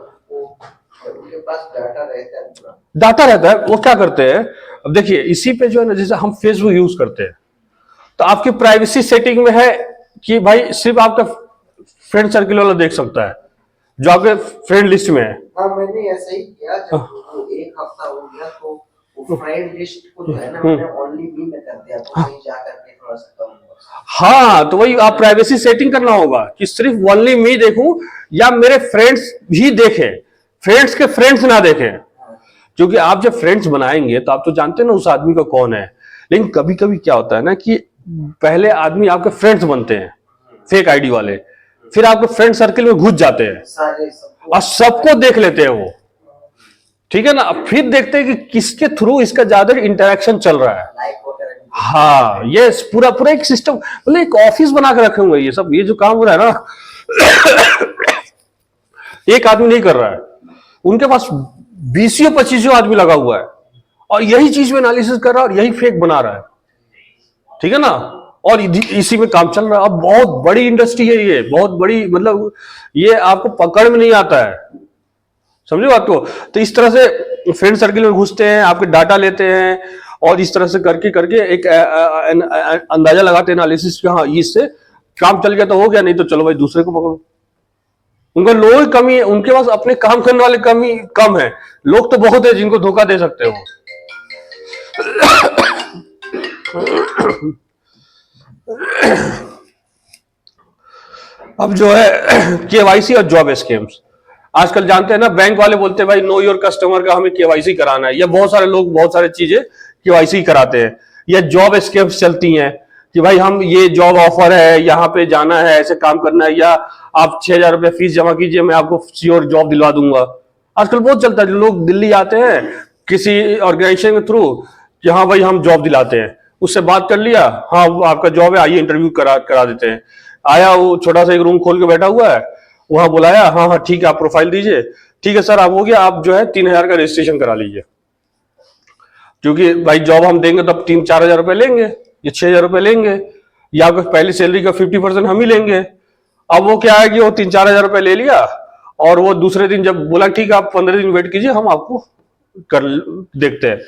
उनके पास डाटा रहता है पूरा? डाटा रहता है, वो क्या करते हैं, अब देखिए इसी पे जो है ना, जैसे हम फेसबुक यूज करते हैं तो आपकी प्राइवेसी सेटिंग में है कि भाई सिर्फ आपका फ्रेंड सर्किल वाला देख सकता है जो आपके फ्रेंड लिस्ट में है। हाँ मैंने ऐसा ही किया, जब वो एक हफ्ता हो गया तो वो फ्रेंड लिस्ट को जो है ना मैंने ओनली मी में कर दिया, तो वहीं जा करके थोड़ा सा कम हुआ। हाँ, तो वही आप प्राइवेसी सेटिंग करना होगा कि सिर्फ ओनली मी देखूं या मेरे फ्रेंड्स भी देखें, फ्रेंड्स के फ्रेंड्स ना देखें। क्योंकि आप जब फ्रेंड्स बनाएंगे तो आप तो जानते हैं ना उस आदमी का कौन है। लेकिन कभी कभी क्या होता है ना कि पहले आदमी आपके फ्रेंड्स बनते हैं फेक आईडी वाले, फिर आपके फ्रेंड सर्कल में घुस जाते हैं और सबको देख लेते हैं वो, ठीक है ना। अब फिर देखते हैं कि किसके थ्रू इसका ज्यादा इंटरेक्शन चल रहा है। हाँ, ये पूरा पूरा एक सिस्टम, मतलब एक ऑफिस बना के रखे हुए ये सब, ये जो काम हो रहा है ना एक आदमी नहीं कर रहा है, उनके पास 20-25 आदमी लगा हुआ है और यही चीज में एनालिसिस कर रहा है और यही फेक बना रहा है, ठीक है ना। और इसी में काम चल रहा है। अब बहुत बड़ी इंडस्ट्री है ये, बहुत बड़ी, मतलब ये आपको पकड़ में नहीं आता है, समझे बात को। तो इस तरह से फ्रेंड सर्कल में घुसते हैं, आपके डाटा लेते हैं और इस तरह से करके करके एक अंदाजा लगाते हैं, एनालिसिस कि हाँ इससे काम चल गया तो हो गया, नहीं तो चलो भाई दूसरे को पकड़ो। उनका लोगों की कमी है, उनके पास अपने काम करने वाले कमी कम है, लोग तो बहुत है जिनको धोखा दे सकते हो। अब जो है केवाईसी और जॉब स्कीम्स, आजकल जानते हैं ना, बैंक वाले बोलते हैं भाई नो योर कस्टमर का हमें केवाईसी कराना है, या बहुत सारे लोग बहुत सारी चीजें केवाईसी कराते हैं। या जॉब स्कीम्स चलती हैं कि भाई हम ये जॉब ऑफर है, यहाँ पे जाना है, ऐसे काम करना है, या आप 6,000 रुपये फीस जमा कीजिए, मैं आपको श्योर जॉब दिलवा दूंगा। आजकल बहुत चलता है, लोग दिल्ली आते हैं किसी ऑर्गेनाइजेशन के थ्रू कि हाँ भाई हम जॉब दिलाते हैं, उससे बात कर लिया, हाँ आपका जॉब है, आइए इंटरव्यू करा देते हैं। आया, वो छोटा सा एक रूम खोल के बैठा हुआ है, वहां बुलाया, हाँ हाँ ठीक है आप प्रोफाइल दीजिए, ठीक है सर आप हो गया, आप जो है 3,000 का रजिस्ट्रेशन करा लीजिए, क्योंकि भाई जॉब हम देंगे तब 3-4 हजार रुपए लेंगे, ये 6,000 रुपए लेंगे, या आपको पहली सैलरी का 50% हम ही लेंगे। अब वो क्या है कि वो 3-4 हजार रुपए ले लिया और वो दूसरे दिन जब बोला ठीक है आप 15 दिन वेट कीजिए हम आपको कर देखते हैं,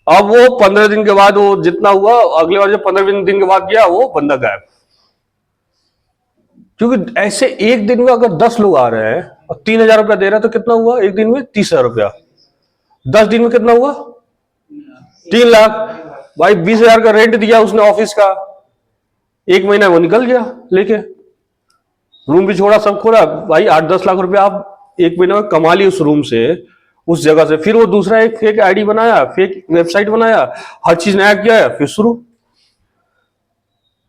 अब वो 15 दिन के बाद वो जितना हुआ, अगले बार जब 15 दिन के बाद गया वो बंदा गायब। क्योंकि ऐसे एक दिन में अगर 10 लोग आ रहे हैं और 3,000 रुपया दे रहे हैं तो कितना हुआ एक दिन में? 30,000 रुपया। 10 दिन में कितना हुआ? 3 लाख। भाई 20,000 का रेंट दिया उसने ऑफिस का, एक महीना वो निकल गया लेके, रूम भी छोड़ा, सब खोला, भाई 8-10 लाख रुपया आप एक महीने में कमा ली उस रूम से, उस जगह से। फिर वो दूसरा एक फेक आईडी बनाया, फेक वेबसाइट बनाया, हर चीज नया किया, फिर शुरू।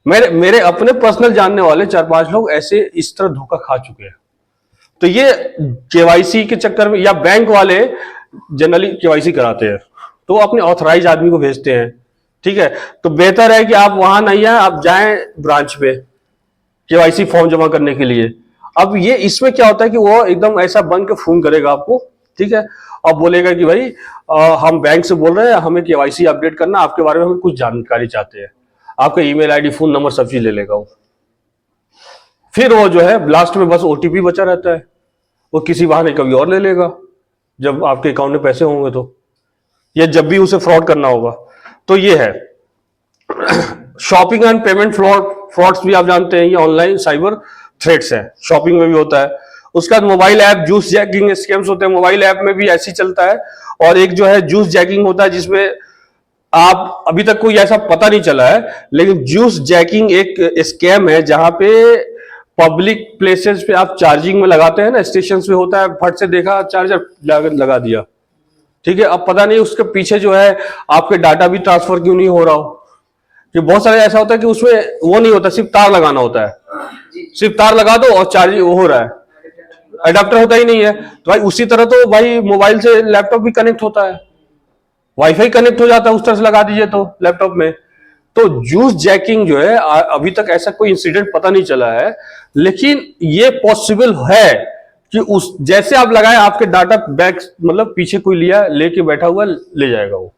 मेरे अपने पर्सनल जानने वाले 4-5 लोग ऐसे इस तरह धोखा खा चुके हैं। तो ये केवाईसी के चक्कर में, या बैंक वाले जनरली केवाईसी कराते हैं तो अपने ऑथराइज आदमी को भेजते हैं, ठीक है। तो बेहतर है कि आप वहां नहीं है, आप जाएं ब्रांच पे केवाईसी फॉर्म जमा करने के लिए। अब ये इसमें क्या होता है कि वो एकदम ऐसा बन के फोन करेगा आपको, ठीक है, और बोलेगा कि भाई हम बैंक से बोल रहे हैं, हमें केवाईसी अपडेट करना, आपके बारे में हम कुछ जानकारी चाहते हैं। आपका ईमेल आईडी, फोन नंबर सब चीज ले लेगा वो। फिर वो जो है लास्ट में बस ओटीपी बचा रहता है, वो किसी बहाने कभी और ले लेगा जब आपके अकाउंट में पैसे होंगे तो, या जब भी उसे फ्रॉड करना होगा। तो ये है शॉपिंग एंड पेमेंट फ्रॉड्स भी आप जानते हैं, ये ऑनलाइन साइबर थ्रेट्स है, शॉपिंग में भी होता है। उसके बाद mobile app juice jacking scams होते हैं, मोबाइल ऐप में भी ऐसी चलता है। और एक जो है जूस जैकिंग होता है, जिसमें आप अभी तक कोई ऐसा पता नहीं चला है, लेकिन जूस जैकिंग एक स्कैम है जहां पे पब्लिक प्लेसेस पे आप चार्जिंग में लगाते हैं ना, स्टेशन पे होता है, फट से देखा चार्जर लगा दिया, ठीक है। अब पता नहीं उसके पीछे जो है आपके डाटा भी ट्रांसफर क्यों नहीं हो रहा हो, कि बहुत सारे ऐसा होता है कि उसमें वो नहीं होता, सिर्फ तार लगाना होता है, सिर्फ तार लगा दो और चार्ज वो हो रहा है, अडेप्टर होता ही नहीं है। तो भाई उसी तरह तो भाई मोबाइल से लैपटॉप भी कनेक्ट होता है, वाईफाई कनेक्ट हो जाता है, उस तरह से लगा दीजिए तो लैपटॉप में। तो जूस जैकिंग जो है अभी तक ऐसा कोई इंसिडेंट पता नहीं चला है, लेकिन ये पॉसिबल है कि उस जैसे आप लगाए आपके डाटा बैक, मतलब पीछे कोई लिया लेके बैठा हुआ ले जाएगा वो।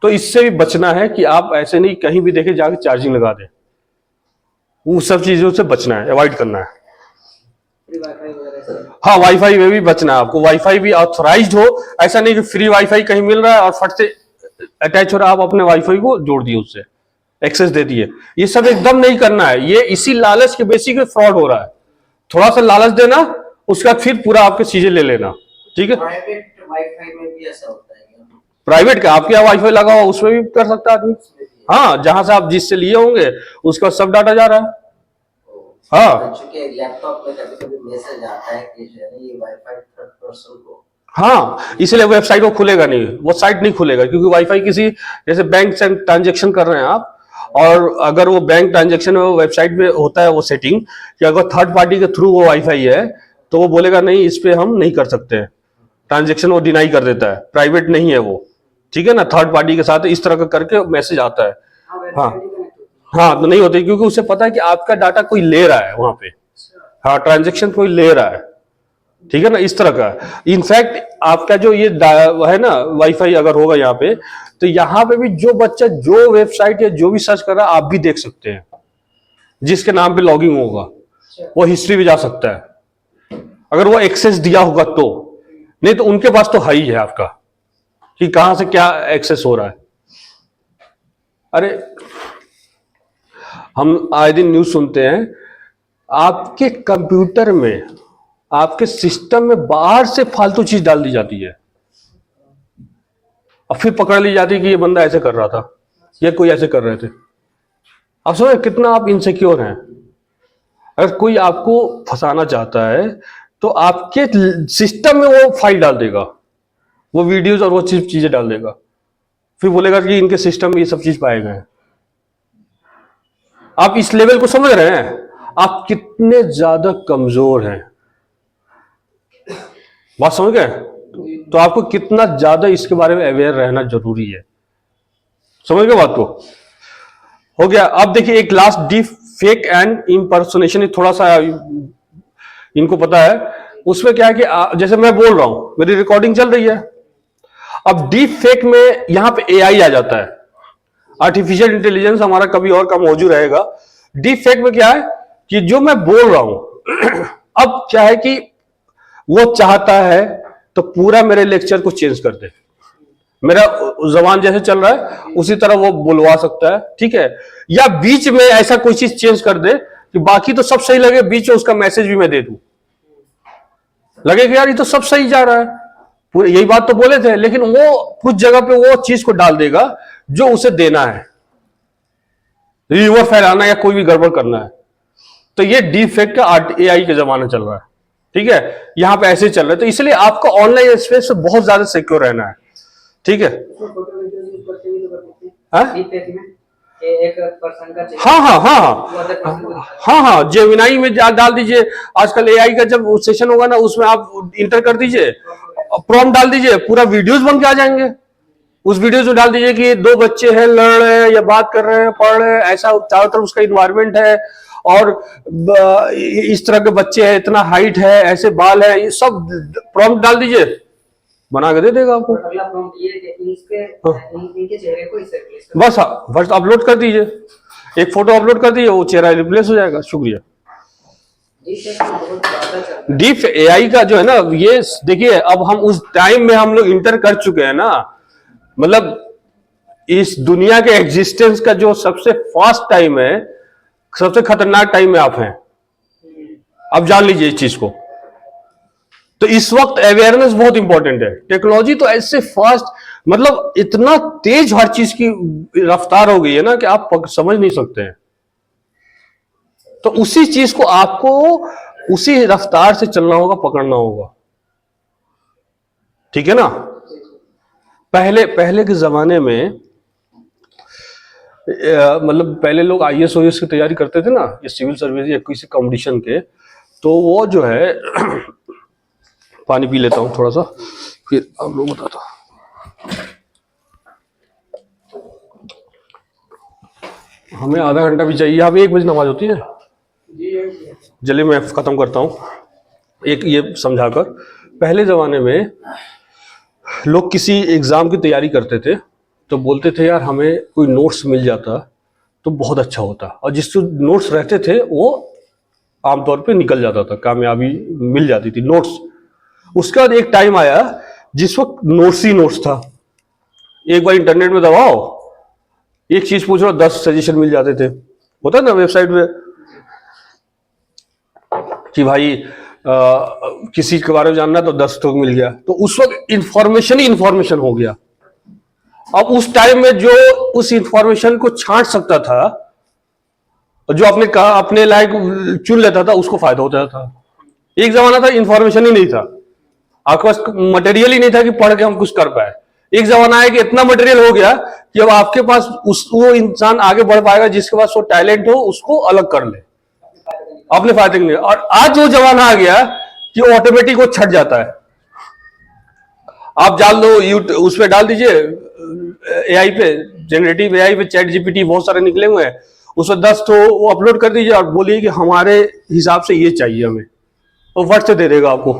तो इससे भी बचना है कि आप ऐसे नहीं कहीं भी देखे जाके चार्जिंग लगा दें, वो सब चीजों से बचना है, अवॉइड करना है। हाँ, वाईफाई में भी बचना है आपको, वाईफाई भी ऑथराइज्ड हो, ऐसा नहीं कि फ्री वाईफाई कहीं मिल रहा है और फट से अटैच हो रहा है, आप अपने वाईफाई को जोड़ दिए, उससे एक्सेस दे दिए। ये सब एकदम नहीं करना है, ये इसी लालच के बेसिस पे फ्रॉड हो रहा है। थोड़ा सा लालच देना, उसका फिर पूरा आपके चीजें ले लेना, ठीक है। प्राइवेट वाईफाई में भी ऐसा होता है क्या? प्राइवेट का आपके यहाँ वाईफाई लगा हुआ उसमें भी कर सकता है आदमी। हाँ, जहां से आप जिससे लिए होंगे उसका सब डाटा जा रहा है। हाँ, चूंकि लैपटॉप में कभी कभी मैसेज आता है कि जो है ये वाईफाई थर्ड पर्सन को हाँ, इसलिए वेबसाइट वो खुलेगा नहीं, वो साइट नहीं खुलेगा, क्योंकि वाईफाई किसी जैसे बैंक से ट्रांजेक्शन कर रहे हैं आप, और अगर वो बैंक ट्रांजेक्शन में वेबसाइट में होता है वो सेटिंग कि अगर थर्ड पार्टी के थ्रू वो वाईफाई है तो वो बोलेगा नहीं, इस पे हम नहीं कर सकते हैं ट्रांजेक्शन, वो डिनाई कर देता है, प्राइवेट नहीं है वो, ठीक है ना, थर्ड पार्टी के साथ इस तरह का करके मैसेज आता है। हाँ हाँ, तो नहीं होती, क्योंकि उसे पता है कि आपका डाटा कोई ले रहा है वहां पे, हाँ, ट्रांजेक्शन कोई ले रहा है, ठीक है ना, इस तरह का। इनफैक्ट आपका जो ये है ना वाईफाई अगर होगा यहाँ पे, तो यहाँ पे भी जो बच्चा जो वेबसाइट या जो भी सर्च कर रहा है आप भी देख सकते हैं, जिसके नाम पे लॉगिंग होगा वो हिस्ट्री भी जा सकता है अगर वो एक्सेस दिया होगा तो, नहीं तो उनके पास तो हाई है आपका कि कहां से क्या एक्सेस हो रहा है। अरे हम आए दिन न्यूज सुनते हैं, आपके कंप्यूटर में, आपके सिस्टम में बाहर से फालतू चीज डाल दी जाती है, और फिर पकड़ ली जाती है कि ये बंदा ऐसे कर रहा था, ये कोई ऐसे कर रहे थे। आप समझ कितना आप इनसिक्योर हैं। अगर कोई आपको फंसाना चाहता है तो आपके सिस्टम में वो फाइल डाल देगा, वो वीडियोज और वो चीजें डाल देगा, फिर बोलेगा कि इनके सिस्टम में ये सब चीज पाए गए हैं। आप इस लेवल को समझ रहे हैं, आप कितने ज्यादा कमजोर हैं, बात समझ गए? तो आपको कितना ज्यादा इसके बारे में अवेयर रहना जरूरी है, समझ गए बात को? हो गया। अब देखिए एक last, deep fake and impersonation, थोड़ा सा इनको पता है। उसमें क्या है कि जैसे मैं बोल रहा हूं, मेरी रिकॉर्डिंग चल रही है, अब डीप फेक में यहां पे एआई आ जाता है, आर्टिफिशियल इंटेलिजेंस हमारा कभी और का मौजूद रहेगा। डीप फेक में क्या है कि जो मैं बोल रहा हूं अब क्या है कि वो चाहता है तो पूरा मेरे लेक्चर को चेंज कर दे, मेरा जबान जैसे चल रहा है उसी तरह वो बुलवा सकता है, ठीक है, या बीच में ऐसा कोई चीज चेंज कर दे कि बाकी तो सब सही लगे, बीच में उसका मैसेज भी मैं दे दूं, लगे कि यार ये तो सब सही जा रहा है, पूरे यही बात तो बोले थे, लेकिन वो कुछ जगह पे वो चीज को डाल देगा जो उसे देना है, रिवर फैलाना या कोई भी गड़बड़ करना है। तो ये डीप फेक का एआई का जमाना चल रहा है, ठीक है, यहां पे ऐसे चल रहा है। तो इसलिए आपको ऑनलाइन स्पेस में बहुत ज्यादा सिक्योर रहना है, ठीक है। हाँ हाँ हाँ हाँ हाँ, जेमिनाई में डाल दीजिए, आजकल एआई का जब सेशन होगा ना उसमें आप इंटर कर दीजिए, प्रॉम्प्ट डाल दीजिए, पूरा वीडियोस बन के आ जाएंगे। उस वीडियो में डाल दीजिए कि दो बच्चे हैं, लड़ रहे हैं या बात कर रहे हैं, पढ़ रहे हैं, ऐसा चारों तरफ उसका इन्वायरमेंट है, और इस तरह के बच्चे हैं, इतना हाइट है, ऐसे बाल है, ये सब प्रॉम्प्ट डाल दीजिए, बना के दे देगा आपको। अगला प्रॉम्प्ट ये है कि इनके चेहरे को इससे रिप्लेस कर, बस फर्स्ट अपलोड कर दीजिए, एक फोटो अपलोड कर दीजिए, वो चेहरा रिप्लेस हो जाएगा। शुक्रिया। डीप एआई का जो है ना, ये देखिए अब हम उस टाइम में हम लोग इंटर कर चुके हैं ना, मतलब इस दुनिया के एग्जिस्टेंस का जो सबसे फास्ट टाइम है, सबसे खतरनाक टाइम में आप हैं, अब जान लीजिए इस चीज को। तो इस वक्त अवेयरनेस बहुत इंपॉर्टेंट है। टेक्नोलॉजी तो ऐसे फास्ट, मतलब इतना तेज हर चीज की रफ्तार हो गई है ना कि आप समझ नहीं सकते हैं। तो उसी चीज को आपको उसी रफ्तार से चलना होगा, पकड़ना होगा, ठीक है ना। पहले के जमाने में मतलब पहले लोग आईएएस ओएएस की तैयारी करते थे ना, ये सिविल सर्विस या किसी कंपटीशन के, तो वो जो है पानी पी लेता हूं थोड़ा सा, फिर आप लोग बताता। हमें आधा घंटा भी चाहिए, यहाँ पे 1 बजे नमाज होती है। चलिए मैं खत्म करता हूं एक ये समझाकर। पहले जमाने में लोग किसी एग्जाम की तैयारी करते थे तो बोलते थे यार हमें कोई नोट्स मिल जाता तो बहुत अच्छा होता, और जिसको नोट्स रहते थे वो आमतौर पे निकल जाता था, कामयाबी मिल जाती थी नोट्स। उसके बाद एक टाइम आया जिस वक्त नोट्स ही नोट्स था। एक बार इंटरनेट में दबाओ, एक चीज पूछ रहा 10 सजेशन मिल जाते थे, होता है ना वेबसाइट में कि भाई किसी के बारे में जानना तो 10 तो मिल गया। तो उस वक्त इंफॉर्मेशन ही इंफॉर्मेशन हो गया। अब उस टाइम में जो उस इंफॉर्मेशन को छांट सकता था, जो अपने लायक चुन लेता था, उसको फायदा होता था। एक जमाना था इंफॉर्मेशन ही नहीं था, आपके पास मटेरियल ही नहीं था कि पढ़ के हम कुछ कर पाए। एक जमाना है कि इतना मटेरियल हो गया कि अब आपके पास वो इंसान आगे बढ़ पाएगा जिसके पास वो टैलेंट हो, उसको अलग कर ले अपने फायदे के लिए। और आज वो जमाना आ गया कि ऑटोमेटिक वो छट जाता है। आप डाल दो यूट्यूब, उस पर डाल दीजिए एआई पे, जनरेटिव एआई पे, चैट जीपीटी बहुत सारे निकले हुए हैं, उसमें 10 तो वो अपलोड कर दीजिए और बोलिए कि हमारे हिसाब से ये चाहिए हमें, वो फट से दे देगा आपको।